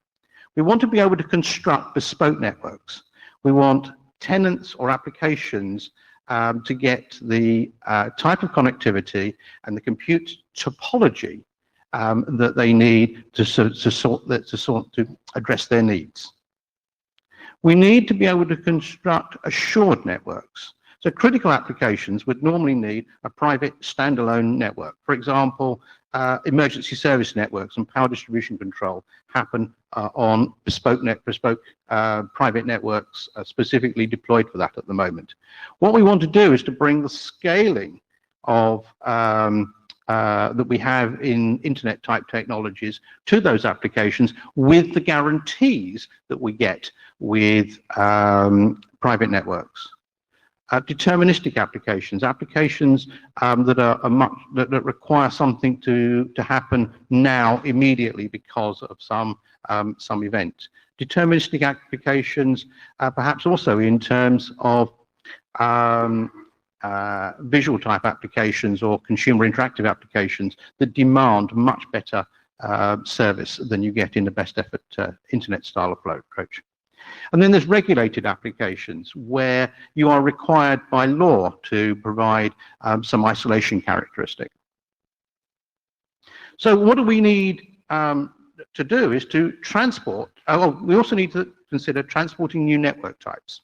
We want to be able to construct bespoke networks. We want tenants or applications to get the type of connectivity and the compute topology that they need to address their needs. We need to be able to construct assured networks. So critical applications would normally need a private standalone network. For example, emergency service networks and power distribution control happen on bespoke private networks specifically deployed for that at the moment. What we want to do is to bring the scaling of that we have in internet type technologies to those applications with the guarantees that we get with private networks. Deterministic applications that require something to happen now immediately because of some event. Deterministic applications, perhaps also in terms of visual type applications or consumer interactive applications that demand much better service than you get in the best effort internet style approach. And then there's regulated applications where you are required by law to provide some isolation characteristic. So what do we need to do is to transport, we also need to consider transporting new network types.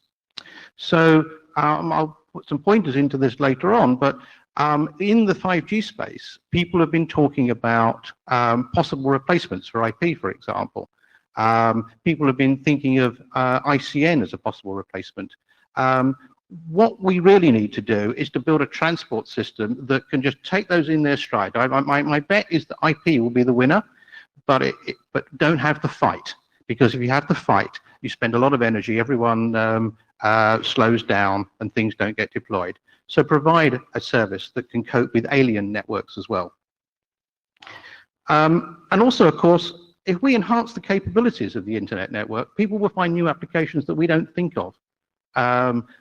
So I'll put some pointers into this later on, but in the 5G space, people have been talking about possible replacements for IP, for example. People have been thinking of ICN as a possible replacement. What we really need to do is to build a transport system that can just take those in their stride. My bet is that IP will be the winner, but don't have the fight, because if you have the fight, you spend a lot of energy, everyone slows down and things don't get deployed. So provide a service that can cope with alien networks as well. And also, of course, if we enhance the capabilities of the internet network, people will find new applications that we don't think of.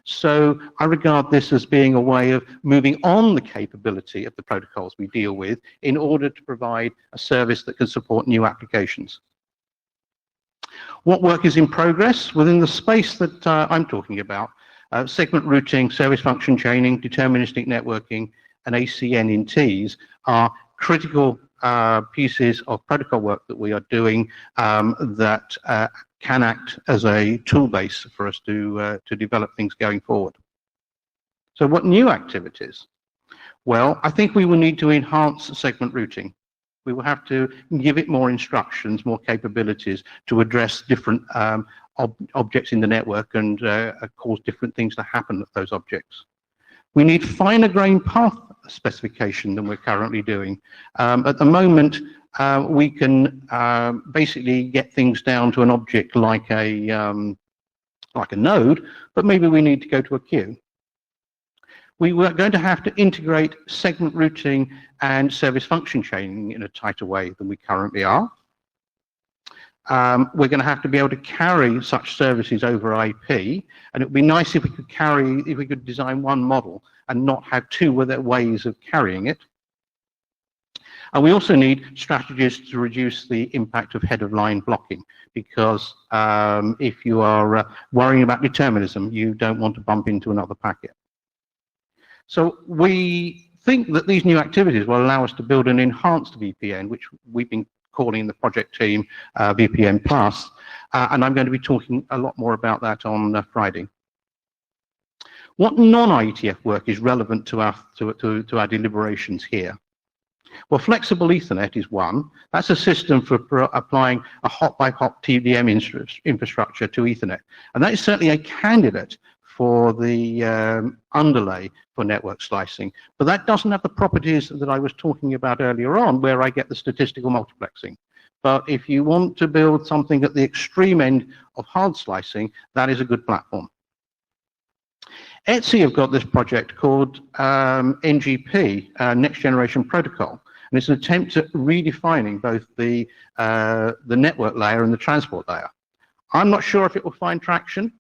So I regard this as being a way of moving on the capability of the protocols we deal with in order to provide a service that can support new applications. What work is in progress within the space that I'm talking about? Segment routing, service function chaining, deterministic networking, and ACN in Ts are critical pieces of protocol work that we are doing that can act as a tool base for us to develop things going forward. So what new activities? Well, I think we will need to enhance segment routing. We will have to give it more instructions, more capabilities to address different objects in the network and cause different things to happen with those objects. We need finer grained path specification than we're currently doing. At the moment, we can basically get things down to an object like a node, but maybe we need to go to a queue. We were going to have to integrate segment routing and service function chaining in a tighter way than we currently are. We're going to have to be able to carry such services over IP, and it would be nice if we could design one model and not have two ways of carrying it. And we also need strategies to reduce the impact of head-of-line blocking, because if you are worrying about determinism, you don't want to bump into another packet. So we think that these new activities will allow us to build an enhanced VPN, which we've been calling in the project team VPN Plus, and I'm going to be talking a lot more about that on Friday. What non-IETF work is relevant to our deliberations here? Well, flexible Ethernet is one. That's a system for applying a hop-by-hop TDM infrastructure to Ethernet, and that is certainly a candidate for the underlay for network slicing, but that doesn't have the properties that I was talking about earlier on, where I get the statistical multiplexing. But if you want to build something at the extreme end of hard slicing, that is a good platform. ETSI have got this project called NGP, Next Generation Protocol, and it's an attempt at redefining both the network layer and the transport layer. I'm not sure if it will find traction,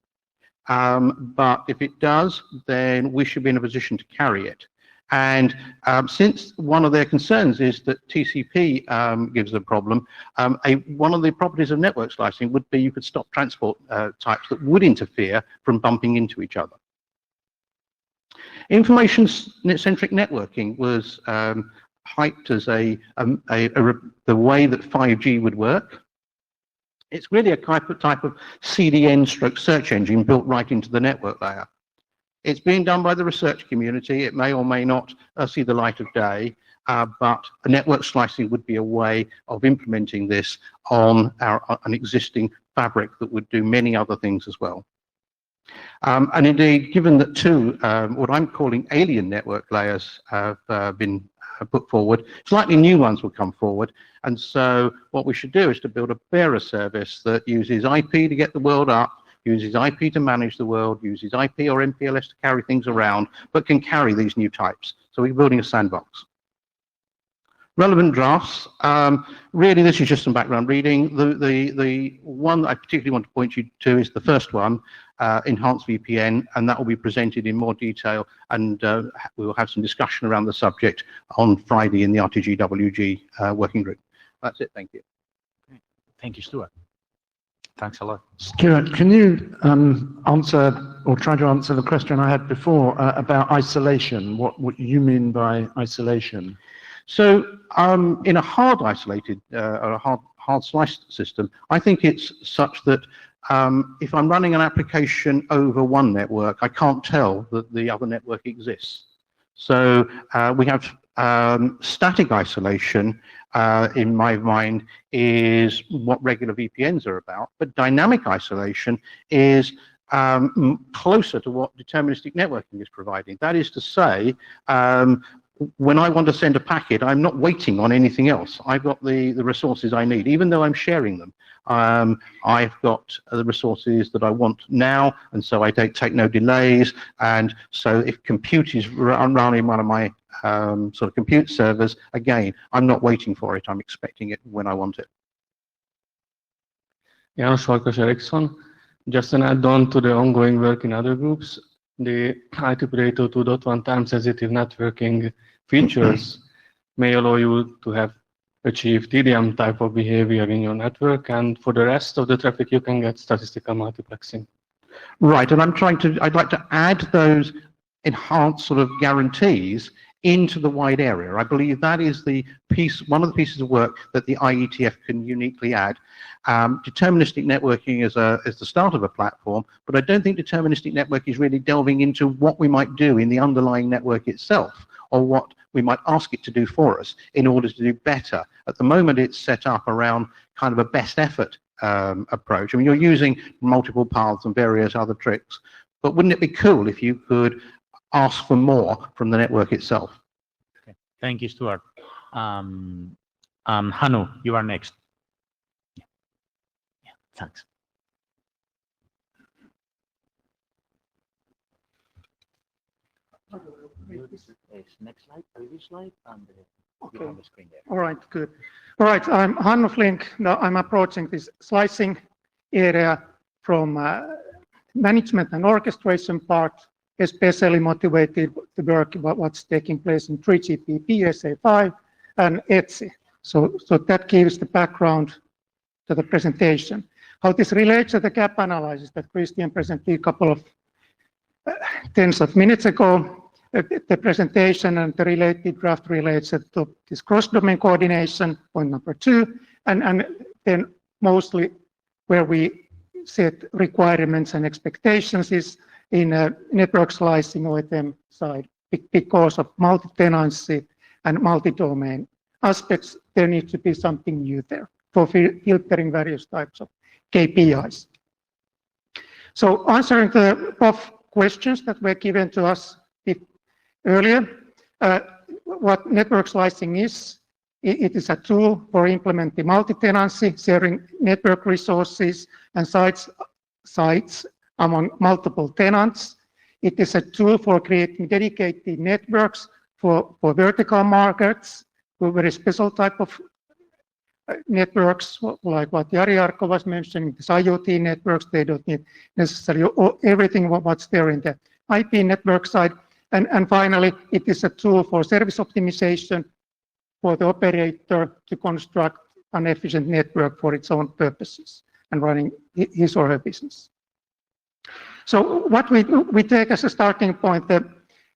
but if it does, then we should be in a position to carry it. And since one of their concerns is that TCP gives a problem, one of the properties of network slicing would be you could stop transport types that would interfere from bumping into each other. Information-centric networking was hyped as the way that 5G would work. It's really a type of CDN stroke search engine built right into the network layer. It's being done by the research community. It may or may not see the light of day, but a network slicing would be a way of implementing this on an existing fabric that would do many other things as well. And indeed, given that two, what I'm calling alien network layers have been put forward, slightly new ones will come forward. And so what we should do is to build a bearer service that uses IP to get the world up, uses IP to manage the world, uses IP or MPLS to carry things around, but can carry these new types. So we're building a sandbox. Relevant drafts. Really, this is just some background reading. The one that I particularly want to point you to is the first one, Enhanced VPN, and that will be presented in more detail, and we will have some discussion around the subject on Friday in the RTGWG working group. That's it. Thank you. Thank you, Stuart. Thanks a lot. Stuart, can you answer or try to answer the question I had before about isolation? What you mean by isolation? So in a hard isolated or a hard sliced system, I think it's such that if I'm running an application over one network, I can't tell that the other network exists. So we have static isolation, in my mind, is what regular VPNs are about, but dynamic isolation is closer to what deterministic networking is providing. That is to say, when I want to send a packet, I'm not waiting on anything else. I've got the resources I need, even though I'm sharing them. I've got the resources that I want now, and so I take no delays. And so if compute is running one of my sort of compute servers, again, I'm not waiting for it. I'm expecting it when I want it. János Farkas Eriksson. Just an add-on to the ongoing work in other groups, the IEEE 802.1 time-sensitive networking features may allow you to have achieved TDM type of behavior in your network, and for the rest of the traffic you can get statistical multiplexing. Right, and I'd like to add those enhanced sort of guarantees into the wide area. I believe that is the piece, one of the pieces of work that the IETF can uniquely add. Deterministic networking is the start of a platform, but I don't think deterministic network is really delving into what we might do in the underlying network itself, or what we might ask it to do for us in order to do better. At the moment, it's set up around kind of a best effort approach. I mean, you're using multiple paths and various other tricks, but wouldn't it be cool if you could ask for more from the network itself? Okay. Thank you, Stuart. Hanu, you are next. Yeah, thanks. Next slide, previous slide, and you have the screen there. All right, good. All right, I'm Hannu Flink. Now I'm approaching this slicing area from management and orchestration part, especially motivated to work about what's taking place in 3GPP, SA5, and ETSI. So that gives the background to the presentation. How this relates to the gap analysis that Christian presented a couple of tens of minutes ago. The presentation and the related draft relates to this cross-domain coordination, point number 2, and then mostly where we set requirements and expectations is in network slicing OEM side. Because of multi-tenancy and multi-domain aspects, there needs to be something new there for filtering various types of KPIs. So answering the above questions that were given to us earlier, what network slicing is, it is a tool for implementing multi-tenancy, sharing network resources and sites among multiple tenants. It is a tool for creating dedicated networks for vertical markets, for very special type of networks, like what Jari Arko was mentioning, these IoT networks. They don't need necessarily everything what's there in the IP network side. And finally, it is a tool for service optimization for the operator to construct an efficient network for its own purposes and running his or her business. So what we take as a starting point, the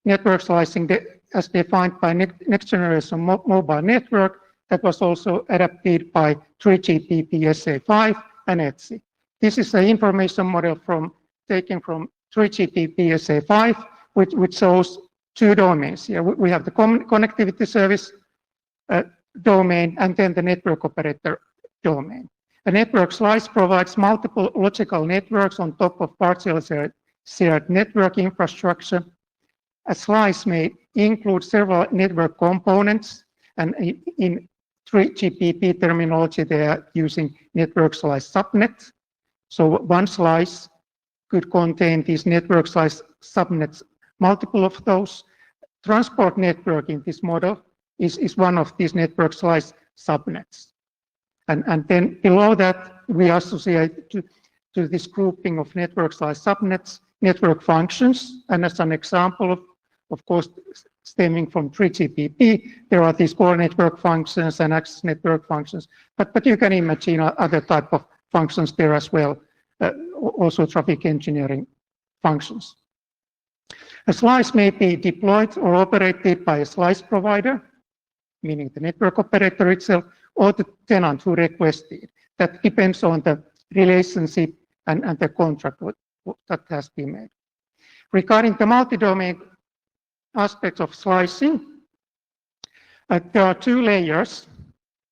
network slicing as defined by next generation mobile network that was also adapted by 3GPP SA5 and ETSI. This is the information model taken from 3GPP SA5, which shows 2 domains here. We have the connectivity service domain and then the network operator domain. A network slice provides multiple logical networks on top of partially shared network infrastructure. A slice may include several network components, and in 3GPP terminology, they are using network slice subnets. So one slice could contain these network slice subnets, multiple of those. Transport network in this model is one of these network slice subnets. And then below that, we associate to this grouping of network slice subnets, network functions. And as an example, of course, stemming from 3GPP, there are these core network functions and access network functions. But you can imagine other type of functions there as well, also traffic engineering functions. A slice may be deployed or operated by a slice provider, meaning the network operator itself, or the tenant who requested. That depends on the relationship and the contract that has been made. Regarding the multi-domain aspects of slicing, there are 2 layers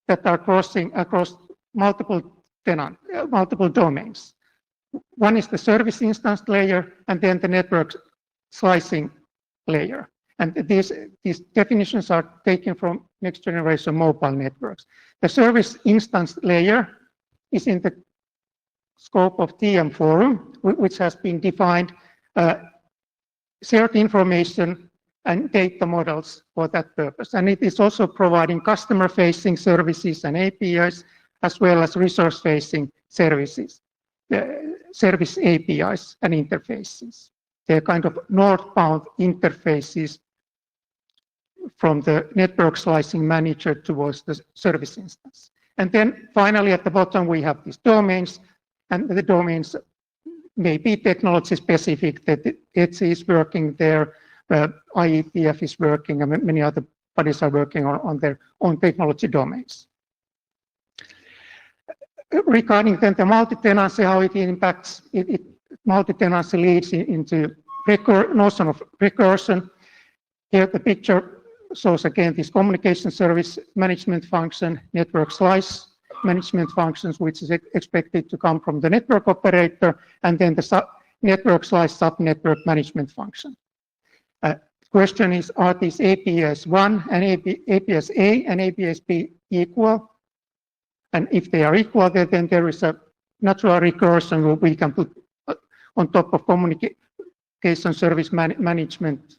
that are crossing across multiple domains. One is the service instance layer, and then the network slicing layer. And these definitions are taken from next generation mobile networks. The service instance layer is in the scope of TM Forum, which has been defined shared information and data models for that purpose. And it is also providing customer-facing services and APIs, as well as resource-facing services, service APIs and interfaces. They're kind of northbound interfaces from the network slicing manager towards the service instance. And then finally, at the bottom, we have these domains, and the domains may be technology specific, that ETSI is working there, IETF is working, and many other bodies are working on their own technology domains. Regarding then the multi-tenancy, how it impacts, multi-tenancy leads into notion of recursion. Here the picture shows again this communication service management function, network slice management functions, which is expected to come from the network operator, and then the network slice sub-network management function. Question is, are these APS1 and APS-A and APS-B equal? And if they are equal, then there is a natural recursion where we can put on top of communication service management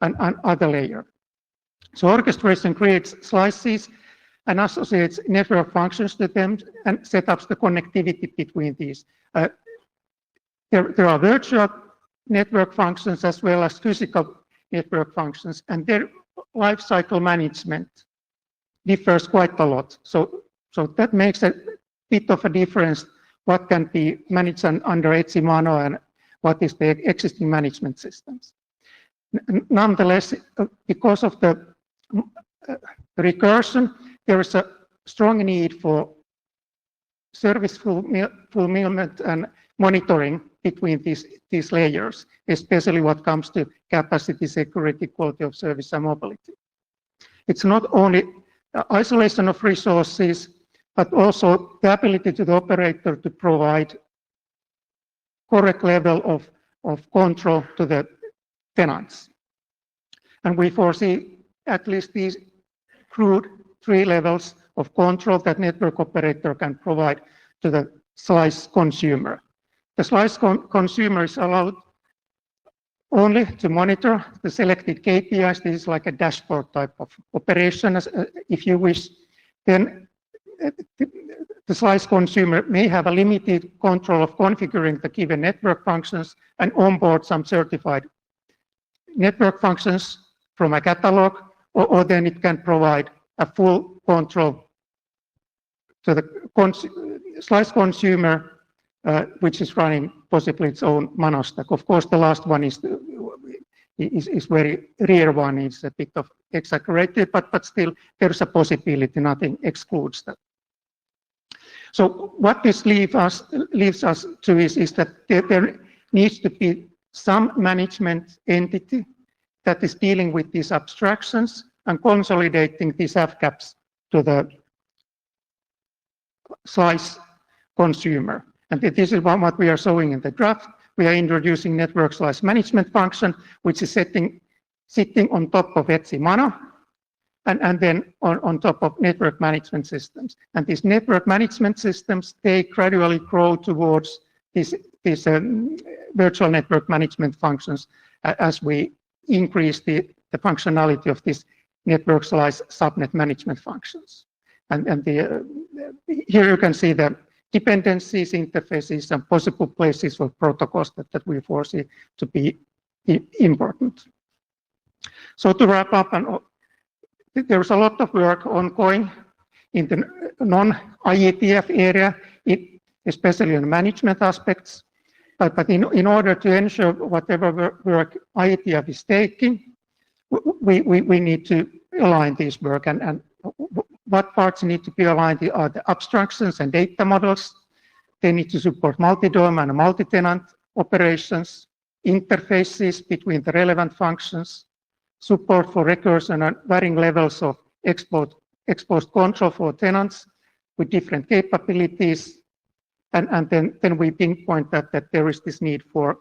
and other layer. So orchestration creates slices and associates network functions to them and set up the connectivity between these. There are virtual network functions as well as physical network functions, and their lifecycle management differs quite a lot. So that makes a bit of a difference what can be managed under HCMano and what is the existing management systems. Nonetheless, because of the recursion, there is a strong need for service fulfillment and monitoring between these layers, especially what comes to capacity, security, quality of service, and mobility. It's not only isolation of resources, but also the ability to the operator to provide correct level of control to the tenants. And we foresee at least these crude 3 levels of control that network operator can provide to the slice consumer. The slice consumer is allowed only to monitor the selected KPIs. This is like a dashboard type of operation, if you wish. Then the slice consumer may have a limited control of configuring the given network functions and onboard some certified network functions from a catalog, or then it can provide a full control to the slice consumer, which is running possibly its own monostack. Of course, the last one is very rare one. It's a bit of exaggerated, but still there's a possibility. Nothing excludes that. So what this leaves us to is that there needs to be some management entity that is dealing with these abstractions and consolidating these FCAPs to the slice consumer. And this is what we are showing in the graph. We are introducing network slice management function, which is sitting on top of HCMano, and then on top of network management systems. And these network management systems, they gradually grow towards these virtual network management functions as we increase the functionality of these network slice subnet management functions. And here you can see the dependencies, interfaces, and possible places for protocols that we foresee to be important. So to wrap up, there's a lot of work ongoing in the non-IETF area, especially in management aspects. But in order to ensure whatever work IETF is taking, we need to align this work. And what parts need to be aligned are the abstractions and data models. They need to support multi-domain and multi-tenant operations, interfaces between the relevant functions, support for recursion and varying levels of exposed control for tenants with different capabilities. And then we pinpoint that there is this need for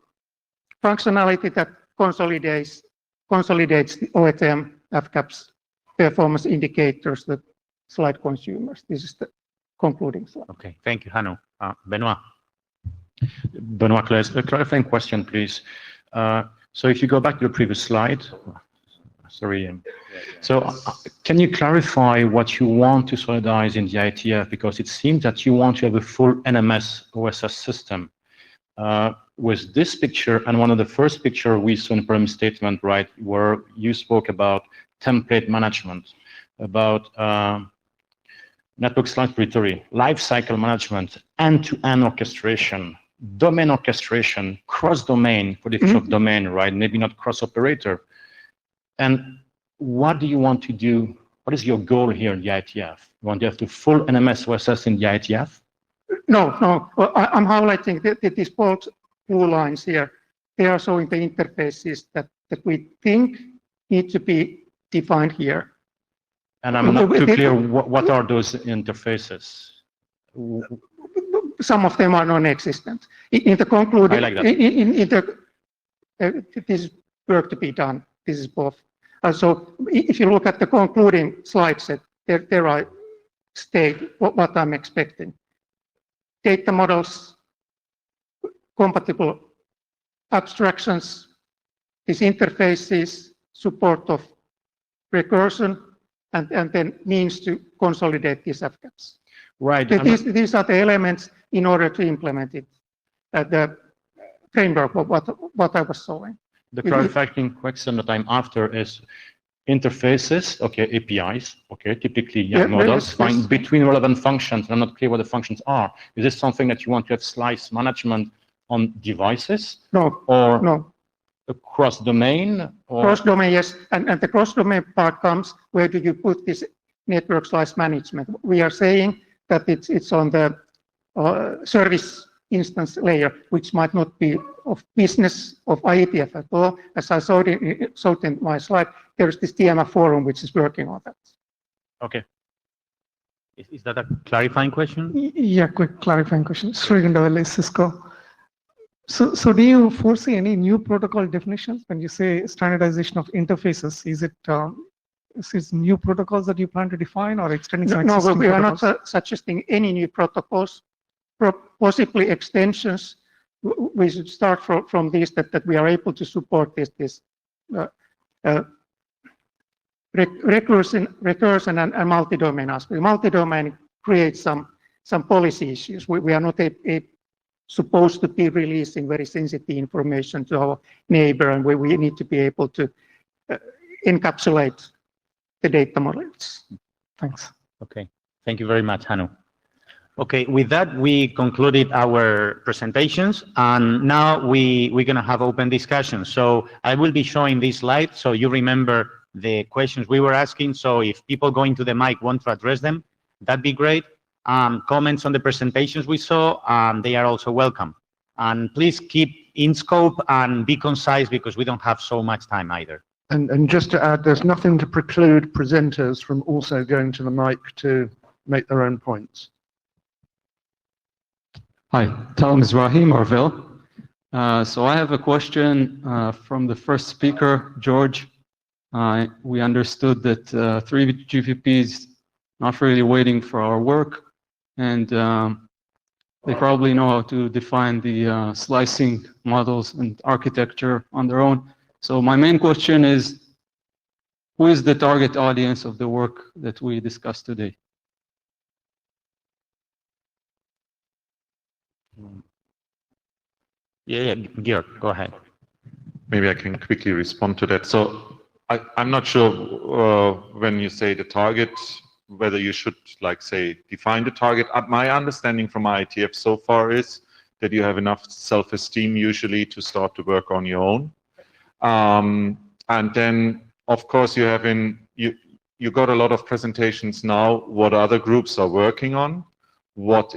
functionality that consolidates the OETM FCAPS performance indicators that slide consumers. This is the concluding slide. Okay, thank you, Hannu. Benoit. Benoit, a clarifying question, please. So if you go back to the previous slide, sorry. So can you clarify what you want to solidize in the IETF? Because it seems that you want to have a full NMS OSS system. With this picture and one of the first picture we saw in the problem statement, right, where you spoke about template management, about network slice repository, lifecycle management, end-to-end orchestration. domain orchestration, cross-domain prediction of domain, right? Maybe not cross-operator. And what do you want to do? What is your goal here in the IETF? You want to have the full NMS OSS in the IETF? No, no. Well, I'm highlighting that these bold blue lines here. They are showing the interfaces that we think need to be defined here. And I'm not too clear, what are those interfaces? Some of them are non-existent. In the concluding, I like that. This is work to be done. This is both. So if you look at the concluding slide set, there I state what I'm expecting. Data models, compatible abstractions, these interfaces, support of recursion, and then means to consolidate these FCAPs. Right. These are the elements in order to implement it. The framework of what I was showing. The clarifying question that I'm after is interfaces, okay, APIs, okay, typically models, fine, between relevant functions. I'm not clear what the functions are. Is this something that you want to have slice management on devices? No. Or no. Cross-domain? Cross-domain, yes. And the cross-domain part comes, where do you put this network slice management? We are saying that it's on the service instance layer, which might not be of business of IETF at all. As I showed in my slide, there is this TMF forum which is working on that. Okay. Is that a clarifying question? Yeah, quick clarifying question. Srigandavalli, Cisco. So do you foresee any new protocol definitions when you say standardization of interfaces? Is it new protocols that you plan to define or extending some No, existing we are protocols? not suggesting any new protocols, possibly extensions. We should start from this, that we are able to support this recursion and multi-domain aspect. Multi-domain creates some policy issues. We are not supposed to be releasing very sensitive information to our neighbor, and we need to be able to encapsulate the data models. Thanks. Okay. Thank you very much, Hannu. Okay, with that, we concluded our presentations, and now we're going to have open discussion. So I will be showing this slide so you remember the questions we were asking. So if people going to the mic want to address them, that'd be great. Comments on the presentations we saw, they are also welcome. And please keep in scope and be concise because we don't have so much time either. And just to add, there's nothing to preclude presenters from also going to the mic to make their own points. Hi, Tal Mizrahi, Marvell. So I have a question from the first speaker, George. We understood that 3GPP is not really waiting for our work, and they probably know how to define the slicing models and architecture on their own. So my main question is, who is the target audience of the work that we discussed today? Yeah, Georg, go ahead. Maybe I can quickly respond to that. So I'm not sure when you say the target, whether you should, like, say, define the target. My understanding from IETF so far is that you have enough self-esteem usually to start to work on your own. And then, of course, you got a lot of presentations now, what other groups are working on, what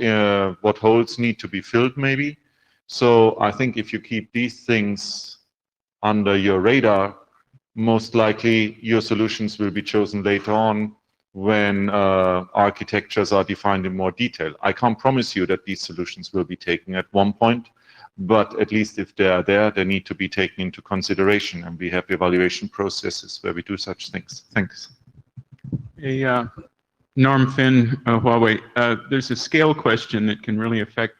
holes need to be filled maybe. So I think if you keep these things under your radar, most likely your solutions will be chosen later on when architectures are defined in more detail. I can't promise you that these solutions will be taken at one point, but at least if they are there, they need to be taken into consideration, and we have evaluation processes where we do such things. Thanks. Hey, Norm Finn, Huawei. There's a scale question that can really affect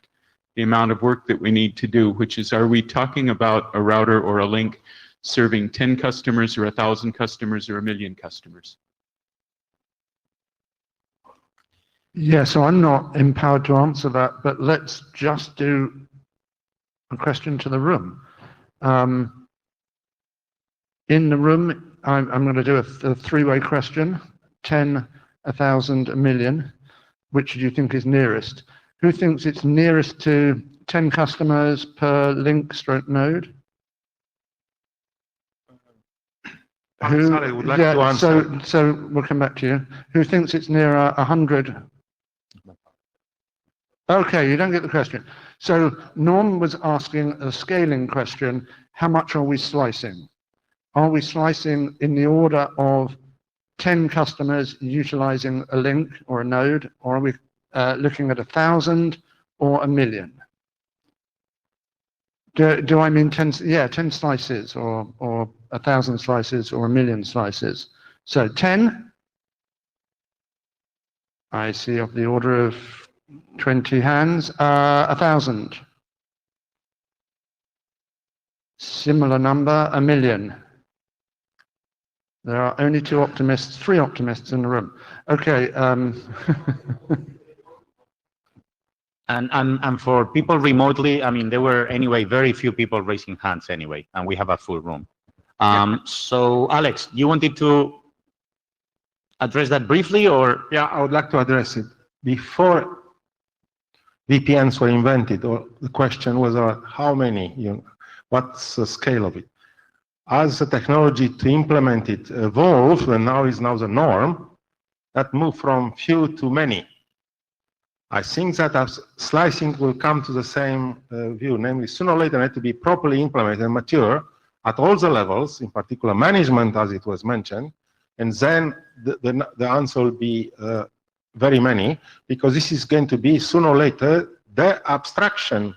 the amount of work that we need to do, which is, are we talking about a router or a link serving 10 customers or 1,000 customers or 1 million customers? Yeah, so I'm not empowered to answer that, but let's just do a question to the room. In the room, I'm going to do a three-way question, 10, 1,000, 1 million. Which do you think is nearest? Who thinks it's nearest to 10 customers per link stroke node? Sorry, I would like to answer. So we'll come back to you. Who thinks it's nearer 100? Okay, you don't get the question. So Norm was asking a scaling question. How much are we slicing? Are we slicing in the order of 10 customers utilizing a link or a node, or are we looking at 1,000 or 1,000,000? Do I mean 10? Yeah, 10 slices, or 1,000 slices, or 1,000,000 slices. So 10. I see of the order of 20 hands. 1,000. Similar number, 1,000,000. There are only 2 optimists, 3 optimists in the room. Okay. And for people remotely, I mean, there were anyway very few people raising hands anyway, and we have a full room. So Alex, you wanted to address that briefly, or? Yeah, I would like to address it. Before VPNs were invented, or the question was how many, what's the scale of it? As the technology to implement it evolved, and now is the norm, that moved from few to many. I think that as slicing will come to the same view, namely sooner or later it to be properly implemented and mature at all the levels, in particular management, as it was mentioned, and then the answer will be very many, because this is going to be sooner or later the abstraction.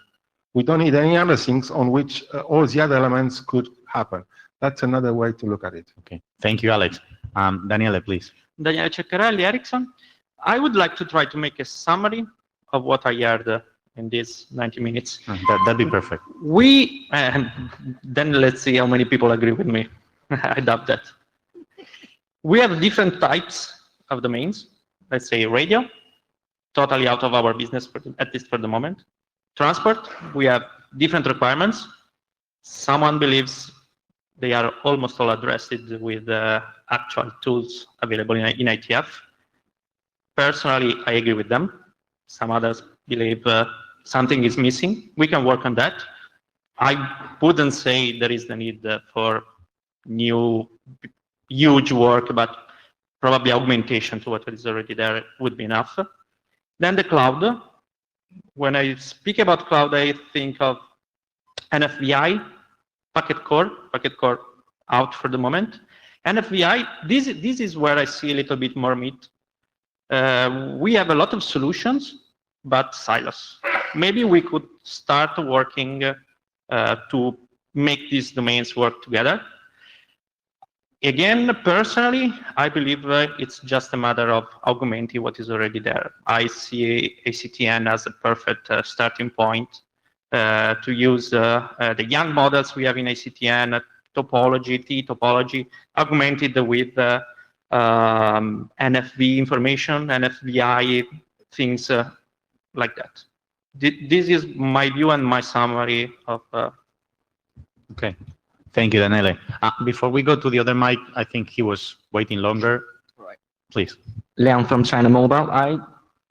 We don't need any other things on which all the other elements could happen. That's another way to look at it. Okay, thank you, Alex. Daniele, please. Daniele Ceccarelli, Ericsson. I would like to try to make a summary of what I heard in these 90 minutes. That'd be perfect. Then let's see how many people agree with me. I doubt that. We have different types of domains. Let's say radio, totally out of our business, at least for the moment. Transport, we have different requirements. Someone believes they are almost all addressed with actual tools available in ITF. Personally, I agree with them. Some others believe something is missing. We can work on that. I wouldn't say there is the need for new, huge work, but probably augmentation to what is already there would be enough. Then the cloud. When I speak about cloud, I think of NFVI, packet core out for the moment. NFVI, this is where I see a little bit more meat. We have a lot of solutions, but silos. Maybe we could start working to make these domains work together. Again, personally, I believe it's just a matter of augmenting what is already there. I see ACTN as a perfect starting point to use the young models we have in ACTN, topology, T-topology, augmented with NFV information, NFVI, things like that. This is my view and my summary of. Okay, thank you, Daniele. Before we go to the other mic, I think he was waiting longer. Right. Please. Leon from China Mobile.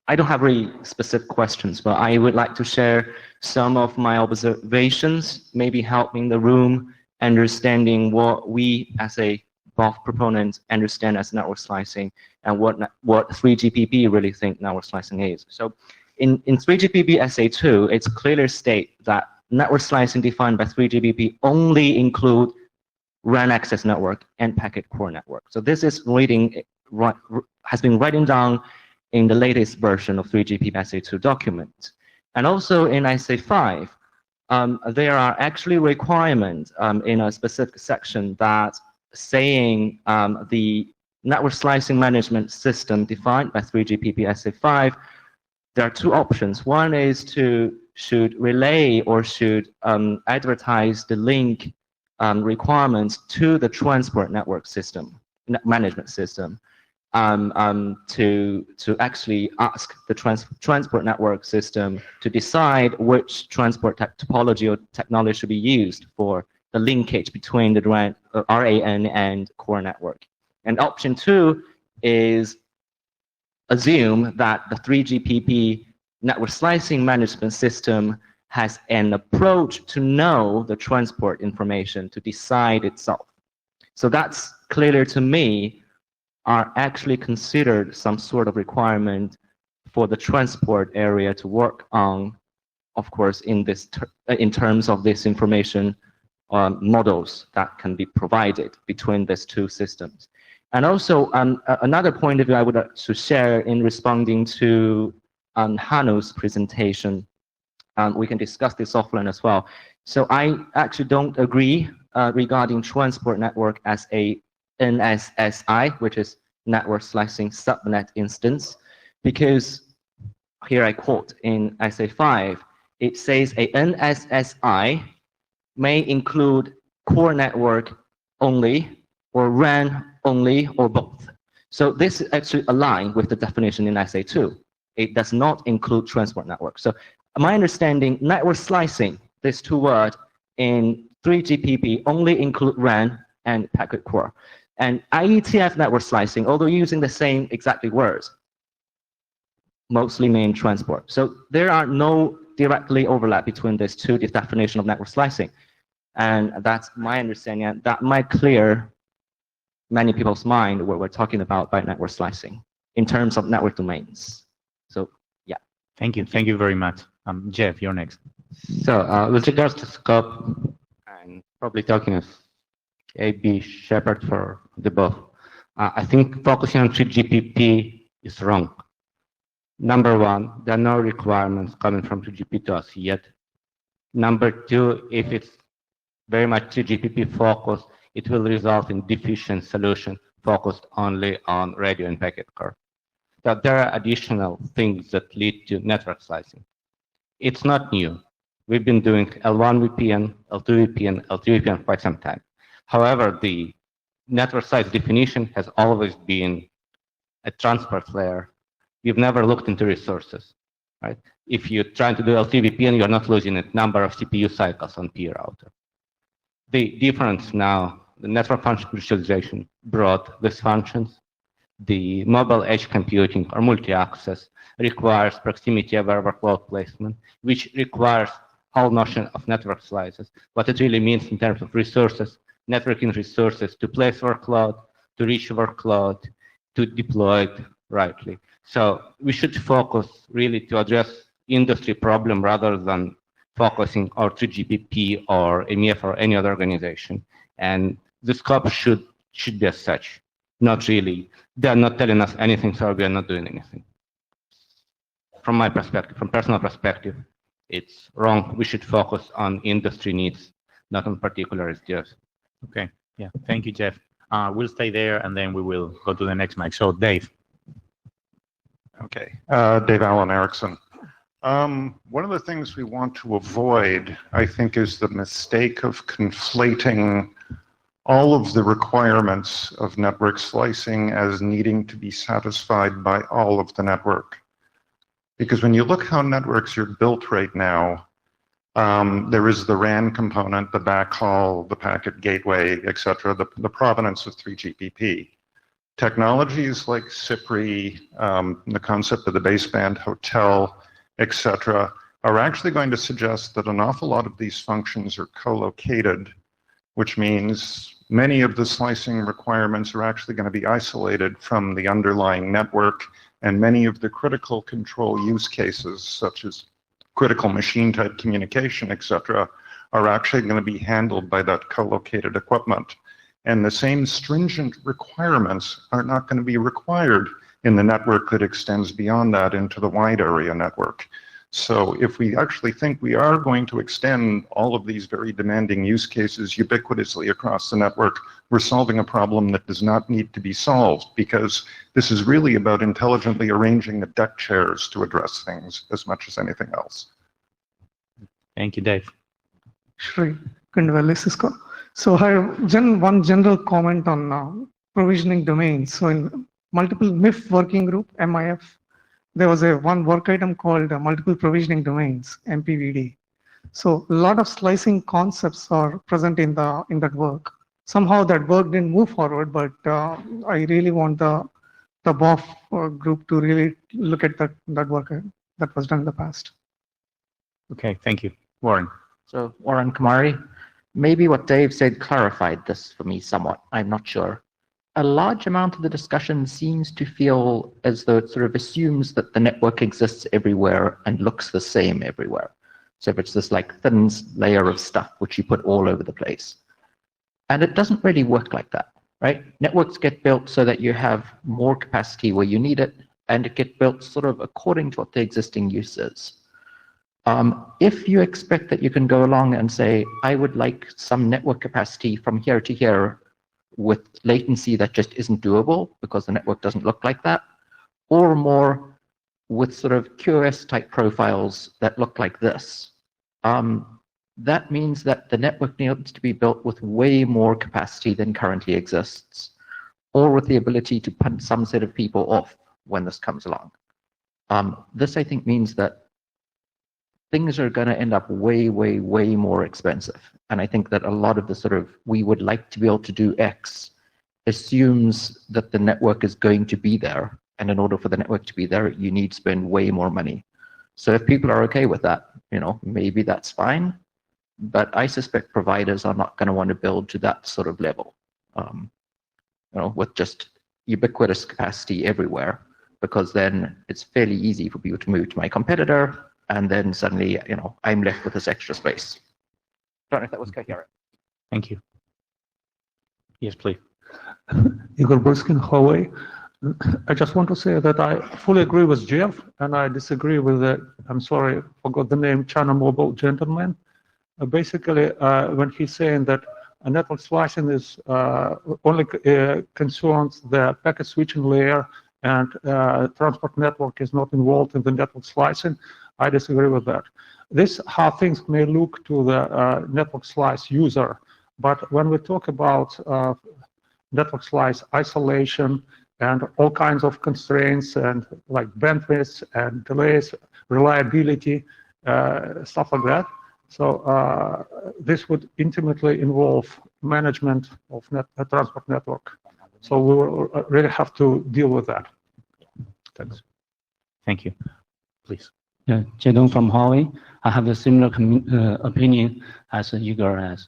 I don't have really specific questions, but I would like to share some of my observations, maybe helping the room understanding what we as a both proponents understand as network slicing and what 3GPP really think network slicing is. So in 3GPP SA2, it's clearly state that network slicing defined by 3GPP only include RAN access network and packet core network. So this is has been written down in the latest version of 3GPP SA2 document. And also in SA5, there are actually requirements in a specific section that saying the network slicing management system defined by 3GPP SA5, there are 2 options. One is should relay or should advertise the link requirements to the transport network system, management system, to actually ask the transport network system to decide which transport topology or technology should be used for the linkage between the RAN and core network. And option 2 is assume that the 3GPP network slicing management system has an approach to know the transport information to decide itself. So that's clear to me are actually considered some sort of requirement for the transport area to work on, of course, in this in terms of this information models that can be provided between these two systems. And also another point of view I would like to share in responding to Hanu's presentation, we can discuss this offline as well. So I actually don't agree regarding transport network as a NSSI, which is network slicing subnet instance, because here I quote in SA5, it says a NSSI may include core network only, or RAN only, or both. So this is actually aligned with the definition in SA2. It does not include transport network. So my understanding, network slicing, these two words in 3GPP only include RAN and packet core. And IETF network slicing, although using the same exactly words, mostly mean transport. So there are no directly overlap between these two definition of network slicing. And that's my understanding, and that might clear many people's mind what we're talking about by network slicing in terms of network domains. So, yeah. Thank you. Thank you very much. Jeff, you're next. So, with regards to scope, and probably talking as A.B. Shepherd for the both, I think focusing on 3GPP is wrong. Number one, there are no requirements coming from 2GPP to us yet. Number two, if it's very much 3GPP focused, it will result in deficient solution focused only on radio and packet core. But there are additional things that lead to network slicing. It's not new. We've been doing L1 VPN, L2 VPN, L3 VPN for quite some time. However, the network slice definition has always been a transport layer. We've never looked into resources, right? If you're trying to do L3 VPN, you're not losing a number of CPU cycles on P router. The difference now, the network function crystallization brought these functions. The mobile edge computing or multi-access requires proximity-aware workload placement, which requires whole notion of network slices. What it really means in terms of resources, networking resources to place workload, to reach workload, to deploy it rightly. So we should focus really to address industry problem rather than focusing on 3GPP or MEF or any other organization. And the scope should be as such. Not really. They're not telling us anything, so we are not doing anything. From my perspective, from personal perspective, it's wrong. We should focus on industry needs, not on particular SDRs. Okay. Yeah. Thank you, Jeff. We'll stay there and then we will go to the next mic. So, Dave. Okay. Dave Allen Erickson. One of the things we want to avoid, I think, is the mistake of conflating all of the requirements of network slicing as needing to be satisfied by all of the network. Because when you look how networks are built right now, there is the RAN component, the backhaul, the packet gateway, etc., the provenance of 3GPP. Technologies like CIPRI, the concept of the baseband hotel, etc., are actually going to suggest that an awful lot of these functions are co-located, which means many of the slicing requirements are actually going to be isolated from the underlying network, and many of the critical control use cases, such as critical machine type communication, etc., are actually going to be handled by that co-located equipment. And the same stringent requirements are not going to be required in the network that extends beyond that into the wide area network. So if we actually think we are going to extend all of these very demanding use cases ubiquitously across the network, we're solving a problem that does not need to be solved, because this is really about intelligently arranging the deck chairs to address things as much as anything else. Thank you, Dave. Shri, Kundwali, Cisco. So I have one general comment on provisioning domains. So in multiple MIF working group, MIF, there was one work item called multiple provisioning domains, MPVD. So a lot of slicing concepts are present in that work. Somehow that work didn't move forward, but I really want the BOF group to really look at that work that was done in the past. Okay, thank you. Warren. So Warren Kumari, maybe what Dave said clarified this for me somewhat. I'm not sure. A large amount of the discussion seems to feel as though it sort of assumes that the network exists everywhere and looks the same everywhere. So if it's this like thin layer of stuff which you put all over the place. And it doesn't really work like that, right? Networks get built so that you have more capacity where you need it, and it gets built sort of according to what the existing use is. If you expect that you can go along and say, I would like some network capacity from here to here with latency that just isn't doable because the network doesn't look like that, or more with sort of QoS type profiles that look like this, that means that the network needs to be built with way more capacity than currently exists, or with the ability to punt some set of people off when this comes along. This, I think, means that things are going to end up way, way, way more expensive. And I think that a lot of the sort of, we would like to be able to do X assumes that the network is going to be there. And in order for the network to be there, you need to spend way more money. So if people are okay with that, you know, maybe that's fine. But I suspect providers are not going to want to build to that sort of level, you know, with just ubiquitous capacity everywhere, because then it's fairly easy for people to move to my competitor. And then suddenly, you know, I'm left with this extra space. Don't know if that was coherent. Thank you. Yes, please. Igor Burskin, Huawei. I just want to say that I fully agree with Jeff, and I disagree with the, I'm sorry, forgot the name, China Mobile gentleman. Basically, when he's saying that a network slicing is only concerns the packet switching layer and transport network is not involved in the network slicing, I disagree with that. This how things may look to the network slice user, but when we talk about network slice isolation and all kinds of constraints and like bandwidth and delays, reliability, stuff like that. So this would intimately involve management of transport network. So we will really have to deal with that. Thanks. Thank you. Please. Yeah, Jedong from Huawei. I have a similar opinion as Igor has.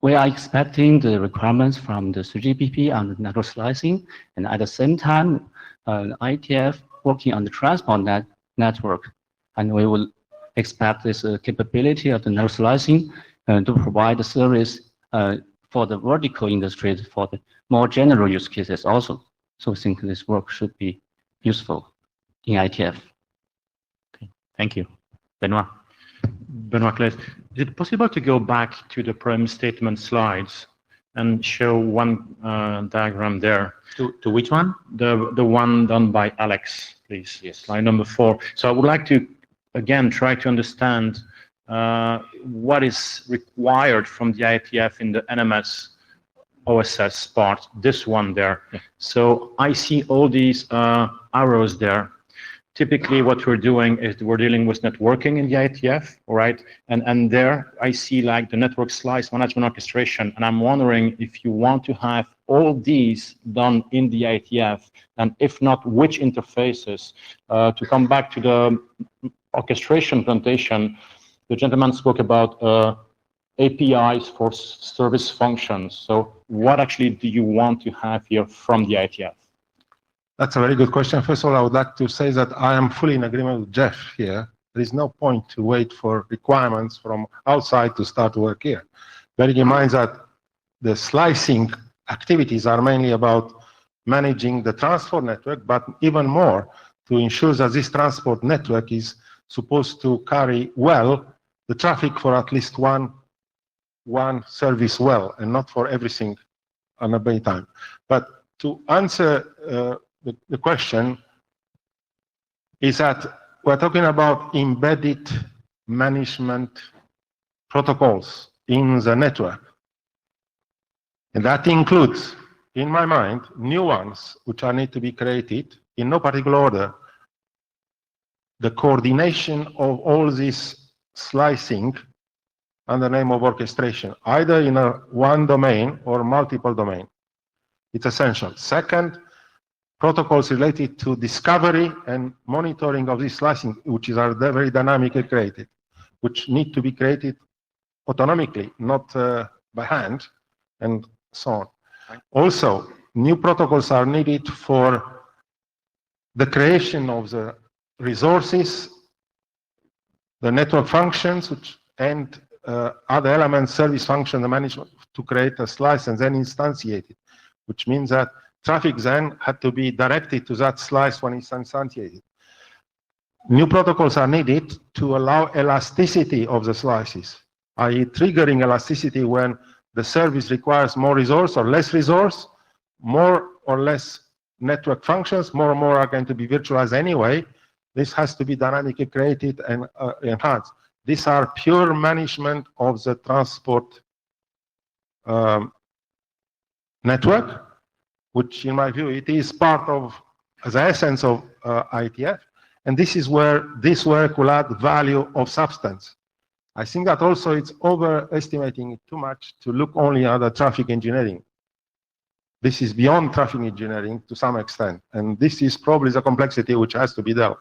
We are expecting the requirements from the 3GPP on the network slicing, and at the same time, IETF working on the transport network, and we will expect this capability of the network slicing to provide the service for the vertical industries for the more general use cases also. So I think this work should be useful in IETF. Okay, thank you. Benoit. Benoit Claes, is it possible to go back to the problem statement slides and show one diagram there? To which one? The one done by Alex, please. Yes. Slide number 4. So I would like to, again, try to understand what is required from the IETF in the NMS OSS part, this one there. Yeah. So I see all these arrows there. Typically what we're doing is we're dealing with networking in the IETF, all right? And there I see like the network slice management orchestration, and I'm wondering if you want to have all these done in the IETF, and if not, which interfaces. To come back to the orchestration presentation, the gentleman spoke about APIs for service functions. So what actually do you want to have here from the IETF? That's a very good question. First of all, I would like to say that I am fully in agreement with Jeff here. There is no point to wait for requirements from outside to start work here. Bearing in mind that the slicing activities are mainly about managing the transport network, but even more to ensure that this transport network is supposed to carry well the traffic for at least one service well, and not for everything on a bay time. But to answer the question is that we're talking about embedded management protocols in the network. And that includes, in my mind, new ones which are need to be created in no particular order. The coordination of all this slicing under the name of orchestration, either in one domain or multiple domain. It's essential. Second, protocols related to discovery and monitoring of this slicing, which are very dynamically created. which need to be created autonomically, not by hand, and so on. Also, new protocols are needed for the creation of the resources, the network functions, and other elements, service function, the management, to create a slice and then instantiate it, which means that traffic then had to be directed to that slice when it's instantiated. New protocols are needed to allow elasticity of the slices, i.e. triggering elasticity when the service requires more resource or less resource, more or less network functions, more and more are going to be virtualized anyway. This has to be dynamically created and enhanced. These are pure management of the transport network, which in my view, it is part of the essence of IETF. And this is where this work will add value of substance. I think that also it's overestimating it too much to look only at the traffic engineering. This is beyond traffic engineering to some extent. And this is probably the complexity which has to be dealt.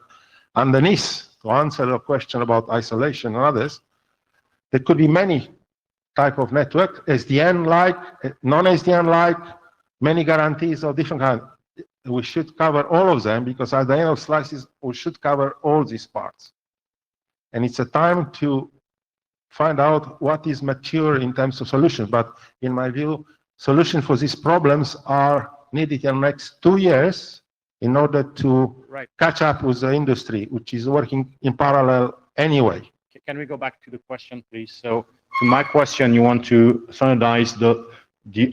Underneath, to answer the question about isolation and others, there could be many type of network, SDN-like, non-SDN-like, many guarantees of different kinds. We should cover all of them because at the end of slices, we should cover all these parts. And it's a time to find out what is mature in terms of solutions. But in my view, solutions for these problems are needed in the next 2 years in order to catch up with the industry, which is working in parallel anyway. Can we go back to the question, please? So to my question, you want to standardize the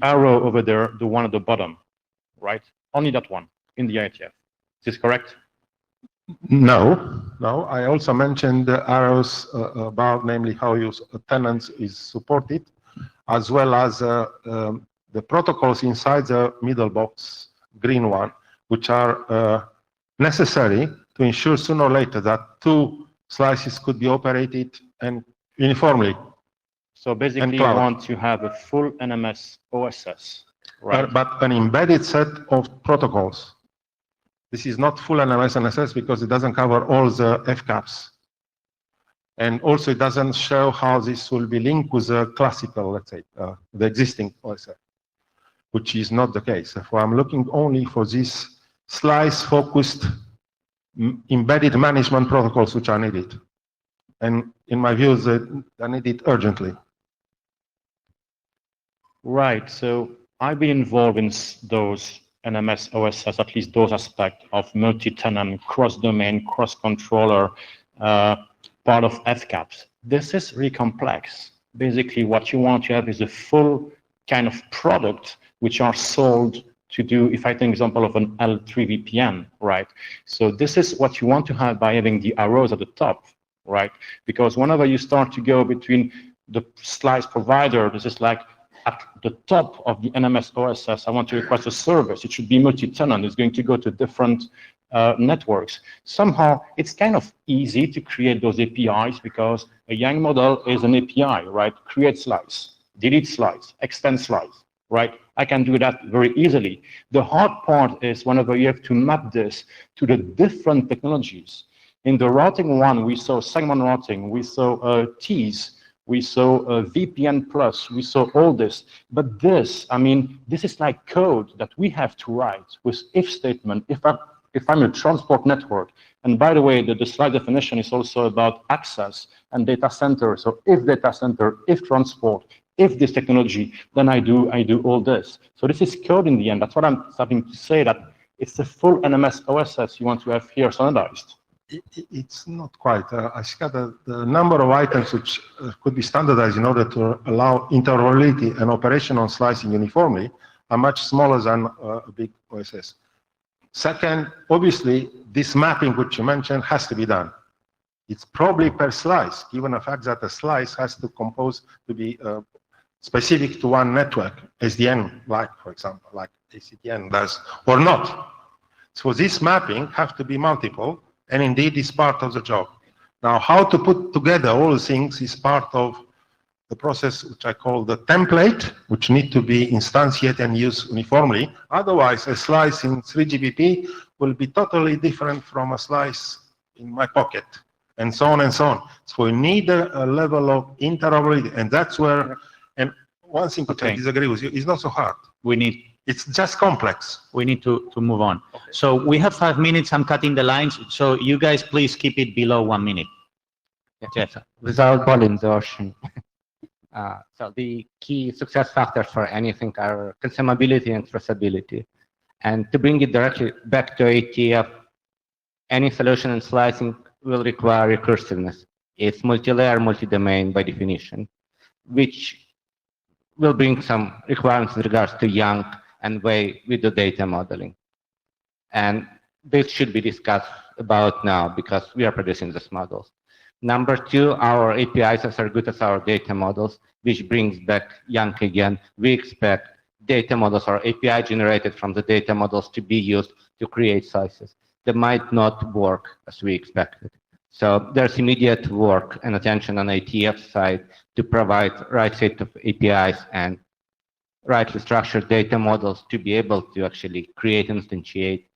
arrow over there, the one at the bottom, right? Only that one in the IETF. Is this correct? No. I also mentioned the arrows about, namely, how tenants is supported, as well as the protocols inside the middle box, green one, which are necessary to ensure sooner or later that 2 slices could be operated and uniformly. So basically, you want to have a full NMS OSS, right? But an embedded set of protocols. This is not full NMS NSS because it doesn't cover all the FCAPs. And also it doesn't show how this will be linked with the classical, let's say, the existing OSS, which is not the case. Therefore, I'm looking only for these slice-focused embedded management protocols which are needed. And in my view, they're needed urgently. Right. So I've been involved in those NMS OSS, at least those aspects of multi-tenant, cross-domain, cross-controller, part of FCAPs. This is really complex. Basically, what you want to have is a full kind of product which are sold to do, if I take an example of an L3 VPN, right? So this is what you want to have by having the arrows at the top, right? Because whenever you start to go between the slice provider, this is like at the top of the NMS OSS, I want to request a service. It should be multi-tenant. It's going to go to different networks. Somehow, it's kind of easy to create those APIs because a Yang model is an API, right? Create slice, delete slice, extend slice, right? I can do that very easily. The hard part is whenever you have to map this to the different technologies. In the routing one, we saw segment routing, we saw TEAS, we saw VPN plus, we saw all this. But this, I mean, this is like code that we have to write with if statement, if I'm a transport network. And by the way, the slide definition is also about access and data center. So if data center, if transport, if this technology, then I do all this. So this is code in the end. That's what I'm starting to say, that it's the full NMS OSS you want to have here standardized. It's not quite. I think that the number of items which could be standardized in order to allow interoperability and operation on slicing uniformly are much smaller than a big OSS. Second, obviously, this mapping which you mentioned has to be done. It's probably per slice, given the fact that a slice has to compose to be specific to one network, SDN, like, for example, like ACTN does, or not. So this mapping have to be multiple, and indeed is part of the job. Now, how to put together all things is part of the process which I call the template, which need to be instantiated and used uniformly. Otherwise, a slice in 3GPP will be totally different from a slice in my pocket. and so on and so on. So we need a level of interoperability, and that's where, and one thing I disagree with you, it's not so hard. It's just complex. We need to move on. Okay. So we have 5 minutes. I'm cutting the lines. So you guys, please keep it below 1 minute. Jeff. Without volume exhaustion. So the key success factors for anything are consumability and traceability. And to bring it directly back to IETF, any solution in slicing will require recursiveness. It's multi-layer, multi-domain by definition, which will bring some requirements in regards to young and way we do data modeling. And this should be discussed about now because we are producing these models. Number two, our APIs are as good as our data models, which brings back young again. We expect data models or API generated from the data models to be used to create slices. They might not work as we expected. So there's immediate work and attention on IETF side to provide right set of APIs and rightly structured data models to be able to actually create and instantiate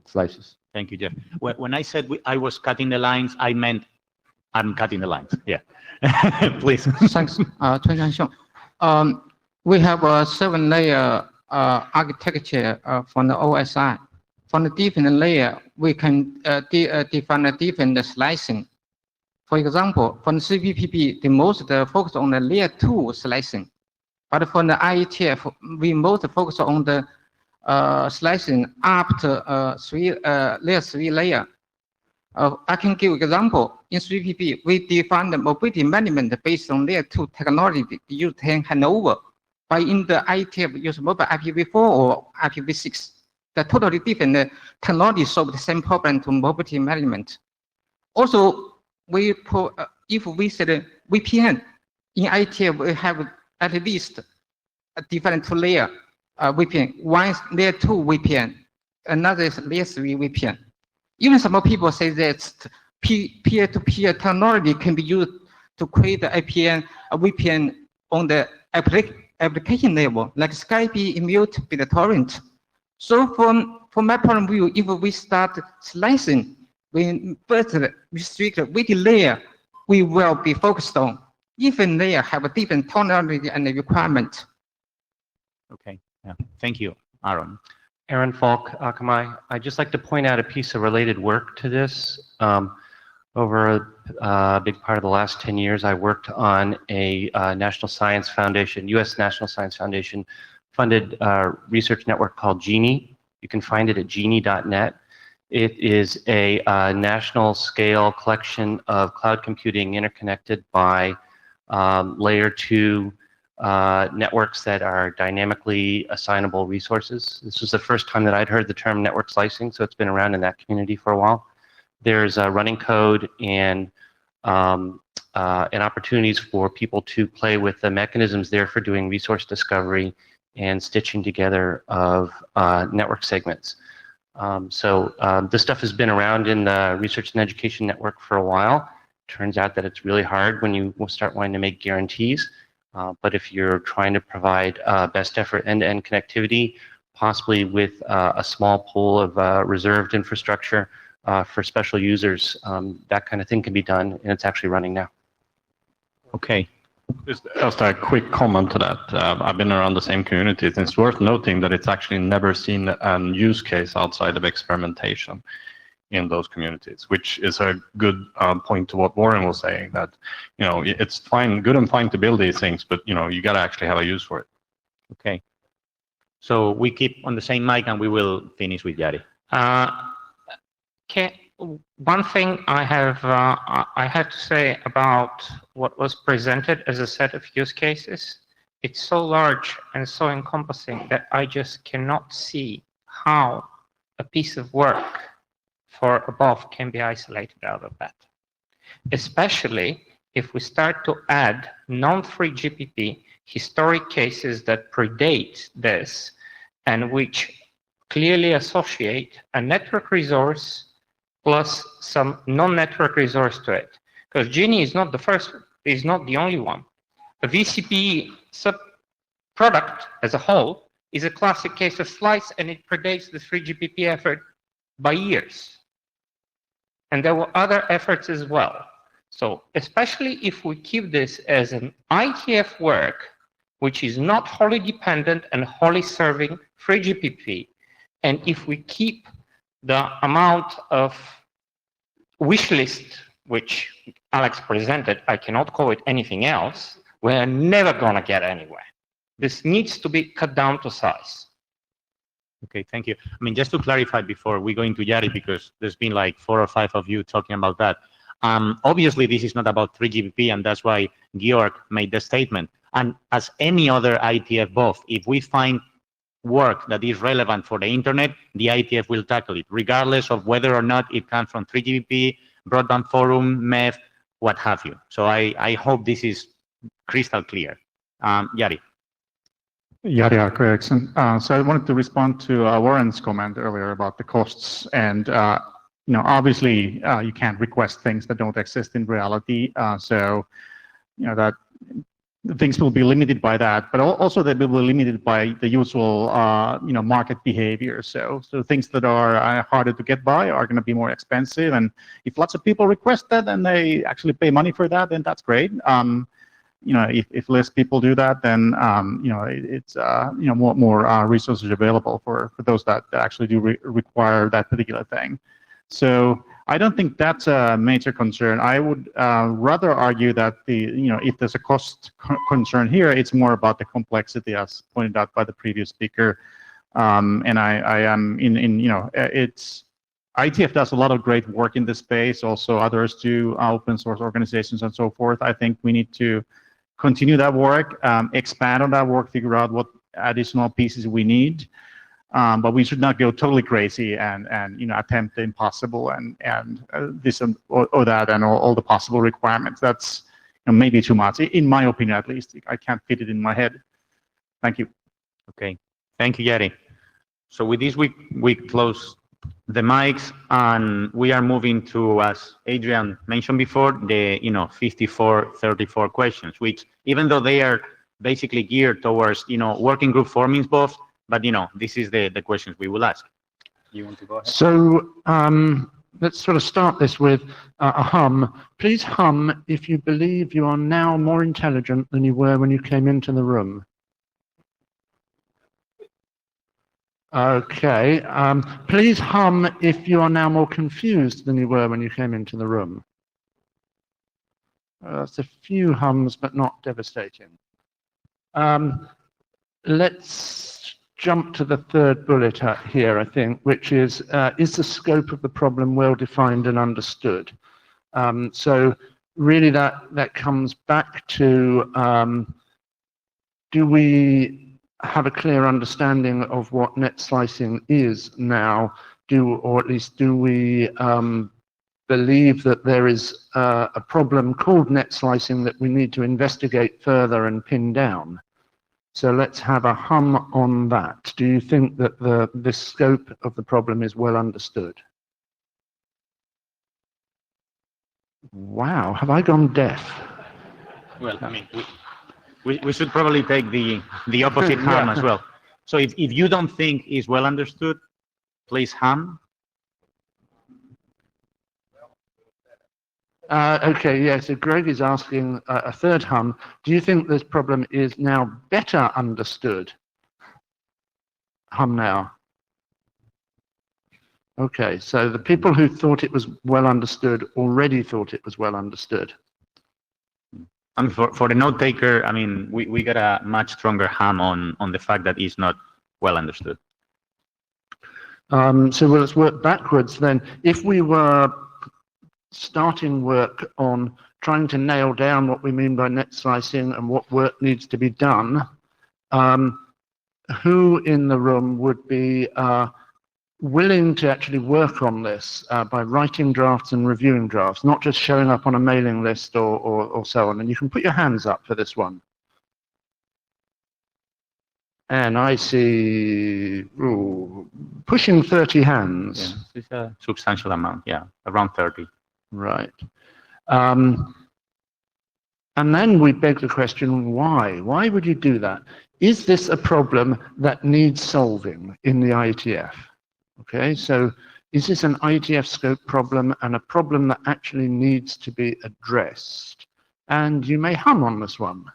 slices. Thank you, Jeff. When I said I was cutting the lines, I meant I'm cutting the lines. Yeah. Please. Thanks, we have a 7-layer architecture from the OSI. From the different layer, we can define a different slicing. For example, from the CPPP, the most focus on the layer 2 slicing. But for the IETF, we most focus on the slicing up to layer 3 layer. I can give an example. In 3PP, we define the mobility management based on layer 2 technology you can hand over. But in the IETF, use mobile IPv4 or IPv6. The totally different technology solve the same problem to mobility management. Also, if we said VPN, in IETF, we have at least a different 2-layer VPN. One is layer 2 VPN, another is layer 3 VPN. Even some people say that peer-to-peer technology can be used to create a VPN on the application level, like Skype, Immute, BitTorrent. So from my point of view, if we start slicing, we first restrict which layer we will be focused on. Even layer have a different technology and requirement. Okay. Yeah. Thank you, Aaron. Aaron Falk, Akamai. I'd just like to point out a piece of related work to this. Over a big part of the last 10 years, I worked on a National Science Foundation, U.S. National Science Foundation funded research network called Genie. You can find it at genie.net. It is a national scale collection of cloud computing interconnected by layer 2 networks that are dynamically assignable resources. This was the first time that I'd heard the term network slicing, so it's been around in that community for a while. There's running code and opportunities for people to play with the mechanisms there for doing resource discovery and stitching together of network segments. This stuff has been around in the Research and Education Network for a while. Turns out that it's really hard when you start wanting to make guarantees. But if you're trying to provide best effort end-to-end connectivity, possibly with a small pool of reserved infrastructure for special users, that kind of thing can be done, and it's actually running now. Okay. Just a quick comment to that. I've been around the same communities, and it's worth noting that it's actually never seen a use case outside of experimentation in those communities, which is a good point to what Warren was saying, that it's fine, good and fine to build these things, but you got to actually have a use for it. Okay. So we keep on the same mic, and we will finish with Yari. One thing I have to say about what was presented as a set of use cases, it's so large and so encompassing that I just cannot see how a piece of work for above can be isolated out of that. Especially if we start to add non-3GPP historic cases that predate this and which clearly associate a network resource plus some non-network resource to it. Because Genie is not the first, is not the only one. The VCP sub-product as a whole is a classic case of slice, and it predates the 3GPP effort by years. And there were other efforts as well. So especially if we keep this as an IETF work, which is not wholly dependent and wholly serving 3GPP, and if we keep the amount of wish list, which Alex presented, I cannot call it anything else, we're never gonna get anywhere. This needs to be cut down to size. Okay, thank you. I mean, just to clarify before we go into Yari, because there's been like 4 or 5 of you talking about that. Obviously, this is not about 3GPP, and that's why Georg made the statement. And as any other IETF both, if we find work that is relevant for the internet, the IETF will tackle it, regardless of whether or not it comes from 3GPP, Broadband Forum, MEF, what have you. So I hope this is crystal clear. Yari. Jari Eriksson. So I wanted to respond to Warren's comment earlier about the costs. And obviously, you can't request things that don't exist in reality. So that things will be limited by that, but also they will be limited by the usual market behavior. So things that are harder to get by are going to be more expensive. And if lots of people request that and they actually pay money for that, then that's great. If less people do that, then it's more resources available for those that actually do require that particular thing. So I don't think that's a major concern. I would rather argue that if there's a cost concern here, it's more about the complexity, as pointed out by the previous speaker. And I am it's IETF does a lot of great work in this space. Also, others do, open source organizations and so forth. I think we need to continue that work, expand on that work, figure out what additional pieces we need. But we should not go totally crazy and attempt the impossible and this or that and all the possible requirements. That's maybe too much, in my opinion at least. I can't fit it in my head. Thank you. Okay, thank you, Yari. So with this, we close the mics and we are moving to, as Adrian mentioned before, the 54-34 questions, which even though they are basically geared towards working group formings both, but this is the questions we will ask. You want to go ahead? So let's sort of start this with a hum. Please hum if you believe you are now more intelligent than you were when you came into the room. Okay. Please hum if you are now more confused than you were when you came into the room. That's a few hums, but not devastating. Let's jump to the third bullet here, I think, which is the scope of the problem well defined and understood? So really that comes back to, do we have a clear understanding of what net slicing is now, or at least do we believe that there is a problem called net slicing that we need to investigate further and pin down? So let's have a hum on that. Do you think that the scope of the problem is well understood? Wow, have I gone deaf? Well, I mean, we should probably take the opposite hum as well. So if you don't think is well understood, please hum. Okay, yeah, so Greg is asking a third hum. Do you think this problem is now better understood? Hum now. Okay, so the people who thought it was well understood already thought it was well understood. And for the note taker, I mean, we got a much stronger hum on the fact that it's not well understood. So let's work backwards then. If we were starting work on trying to nail down what we mean by net slicing and what work needs to be done, who in the room would be willing to actually work on this by writing drafts and reviewing drafts, not just showing up on a mailing list or so on? And you can put your hands up for this one. And I see pushing 30 hands. Yeah, it's a substantial amount, yeah, around 30. Right. And then we beg the question, why? Why would you do that? Is this a problem that needs solving in the IETF? Okay, so Is this an IETF scope problem and a problem that actually needs to be addressed? And you may hum on this one.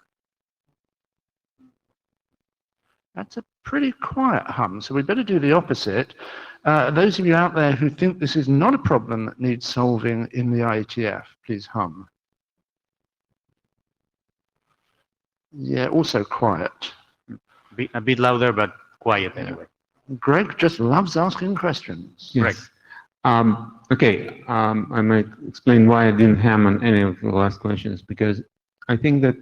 That's a pretty quiet hum, so we better do the opposite. Those of you out there who think this is not a problem that needs solving in the IETF, please hum. Yeah, also quiet. A bit louder, but quiet anyway. Greg just loves asking questions. Yes. Okay, I might explain why I didn't ham on any of the last questions, because I think that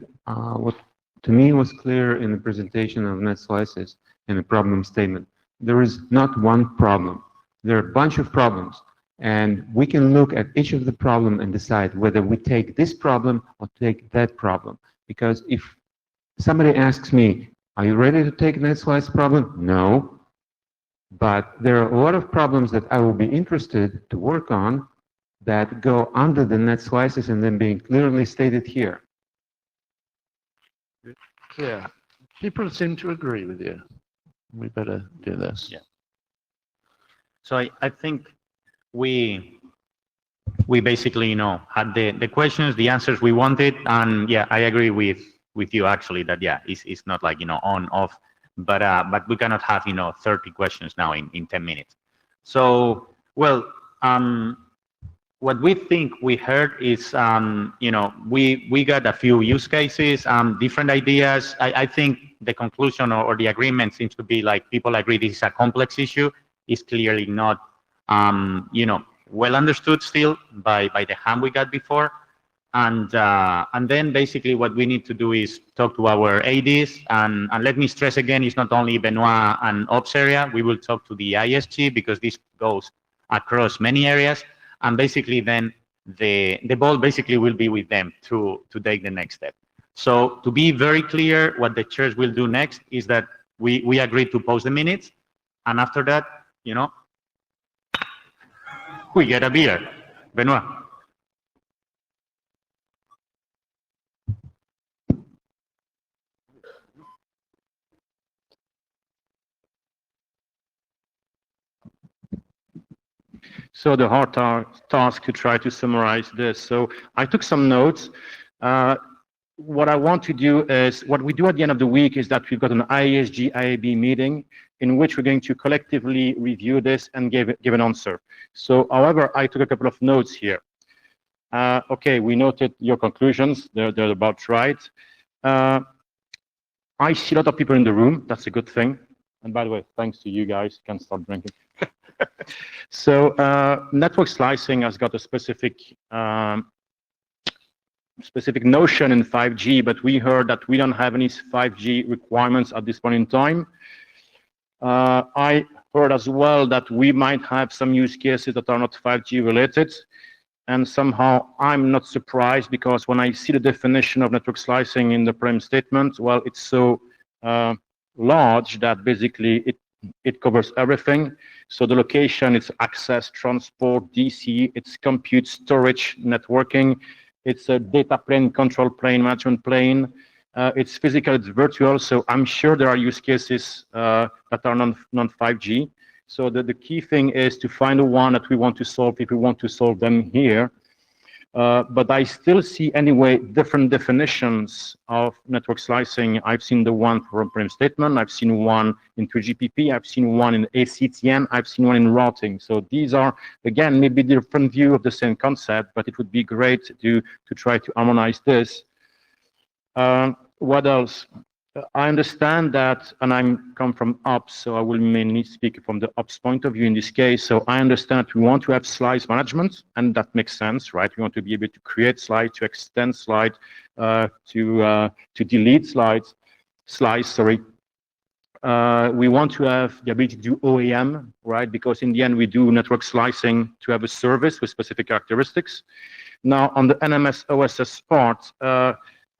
what to me was clear in the presentation of net slices in the problem statement. There is not one problem. There are a bunch of problems, and we can look at each of the problem and decide whether we take this problem or take that problem. Because if somebody asks me, are you ready to take net slice problem? No. But there are a lot of problems that I will be interested to work on that go under the net slices and then being clearly stated here. Yeah, people seem to agree with you. We better do this. Yeah. So I think we basically, had the questions, the answers we wanted, and yeah, I agree with you actually that yeah, it's not like on off, but we cannot have 30 questions now in 10 minutes. So well, what we think we heard is we got a few use cases, different ideas. I think the conclusion or the agreement seems to be like people agree this is a complex issue. It's clearly not well understood still by the ham we got before. And then basically what we need to do is talk to our ADs, and let me stress again, it's not only Benoit and Ops area. We will talk to the ISG because this goes across many areas, and basically then the ball basically will be with them to take the next step. So to be very clear, what the chairs will do next is that we agreed to post the minutes, and after that, we get a beer. Benoit. So the hard task to try to summarize this. So I took some notes. What I want to do is, what we do at the end of the week is that we've got an IASG IAB meeting in which we're going to collectively review this and give an answer. So, however, I took a couple of notes here. Okay, we noted your conclusions. They're about right. I see a lot of people in the room. That's a good thing. And by the way, thanks to you guys, you can start drinking. So network slicing has got a specific notion in 5G, but we heard that we don't have any 5G requirements at this point in time. I heard as well that we might have some use cases that are not 5G related, and somehow I'm not surprised, because when I see the definition of network slicing in the problem statement, well, it's so large that basically it covers everything. So the location, it's access, transport, DC, it's compute, storage, networking, it's a data plane, control plane, management plane, it's physical, it's virtual. So I'm sure there are use cases that are non-5G. So the key thing is to find the one that we want to solve if we want to solve them here. But I still see anyway different definitions of network slicing. I've seen the one for a problem statement, I've seen one in 3GPP, I've seen one in ACTN, I've seen one in routing. So these are, again, maybe different view of the same concept, but it would be great to try to harmonize this. What else? I understand that, and I come from ops, so I will mainly speak from the ops point of view in this case. So I understand we want to have slice management, and that makes sense, right? We want to be able to create slides, to extend slides, to delete slides, sorry. We want to have the ability to do OEM, right? Because in the end, we do network slicing to have a service with specific characteristics. Now, on the NMS OSS part,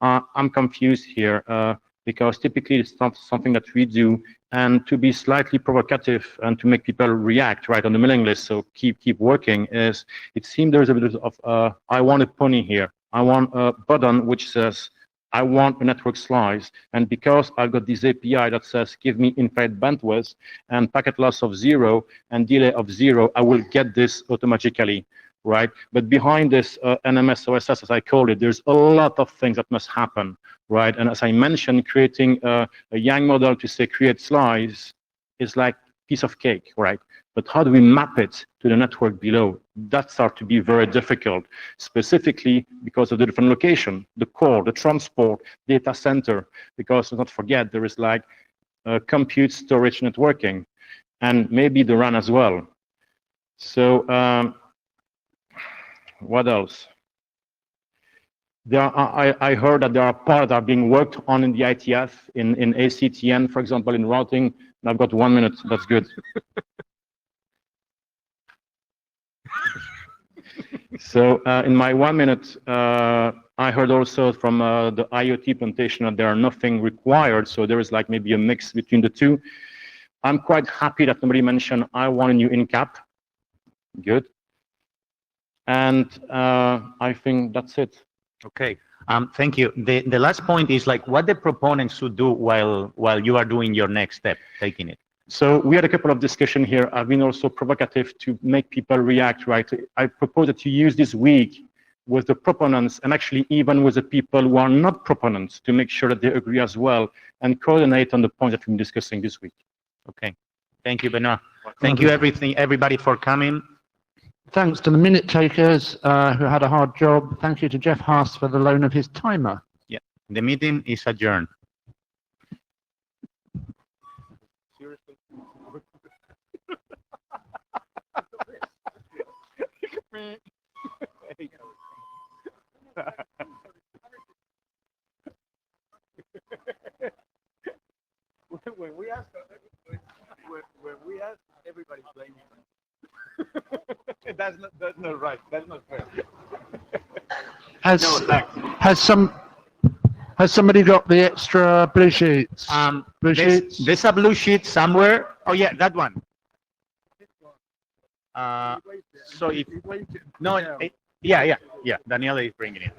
I'm confused here. Because typically it's not something that we do, and to be slightly provocative and to make people react right on the mailing list, so keep working, is it seems there's a bit of I want a pony here. I want a button which says I want a network slice, and because I've got this API that says give me infinite bandwidth and packet loss of 0 and delay of 0, I will get this automatically, right? But behind this NMS OSS, as I call it, there's a lot of things that must happen, right? And as I mentioned, creating a Yang model to say create slice is like piece of cake, right? But how do we map it to the network below? That starts to be very difficult, specifically because of the different location, the core, the transport, data center, because let's not forget, there is like compute, storage, networking, and maybe the RAN as well. So what else? There are, I heard that there are parts that are being worked on in the ITF, in ACTN, for example, in routing. I've got 1 minute, that's good. So in my 1 minute, I heard also from the IoT plantation that there are nothing required, so there is like maybe a mix between the two. I'm quite happy that nobody mentioned I want a new in-cap. Good. And I think that's it. Okay. Thank you. The last point is like what the proponents should do while you are doing your next step, taking it. So we had a couple of discussion here. I've been also provocative to make people react, right? I propose that you use this week with the proponents and actually even with the people who are not proponents to make sure that they agree as well and coordinate on the points that we've been discussing this week. Okay. Thank you, Benoit. Thank you, everybody for coming. Thanks to the minute takers who had a hard job. Thank you to Jeff Haas for the loan of his timer. Yeah. The meeting is adjourned. When we ask everybody's blaming that's not right. That's not fair. Has somebody got the extra blue sheets? Blue sheets? There's a blue sheet somewhere. Oh yeah, that one. So if no, yeah. Daniela is bringing it.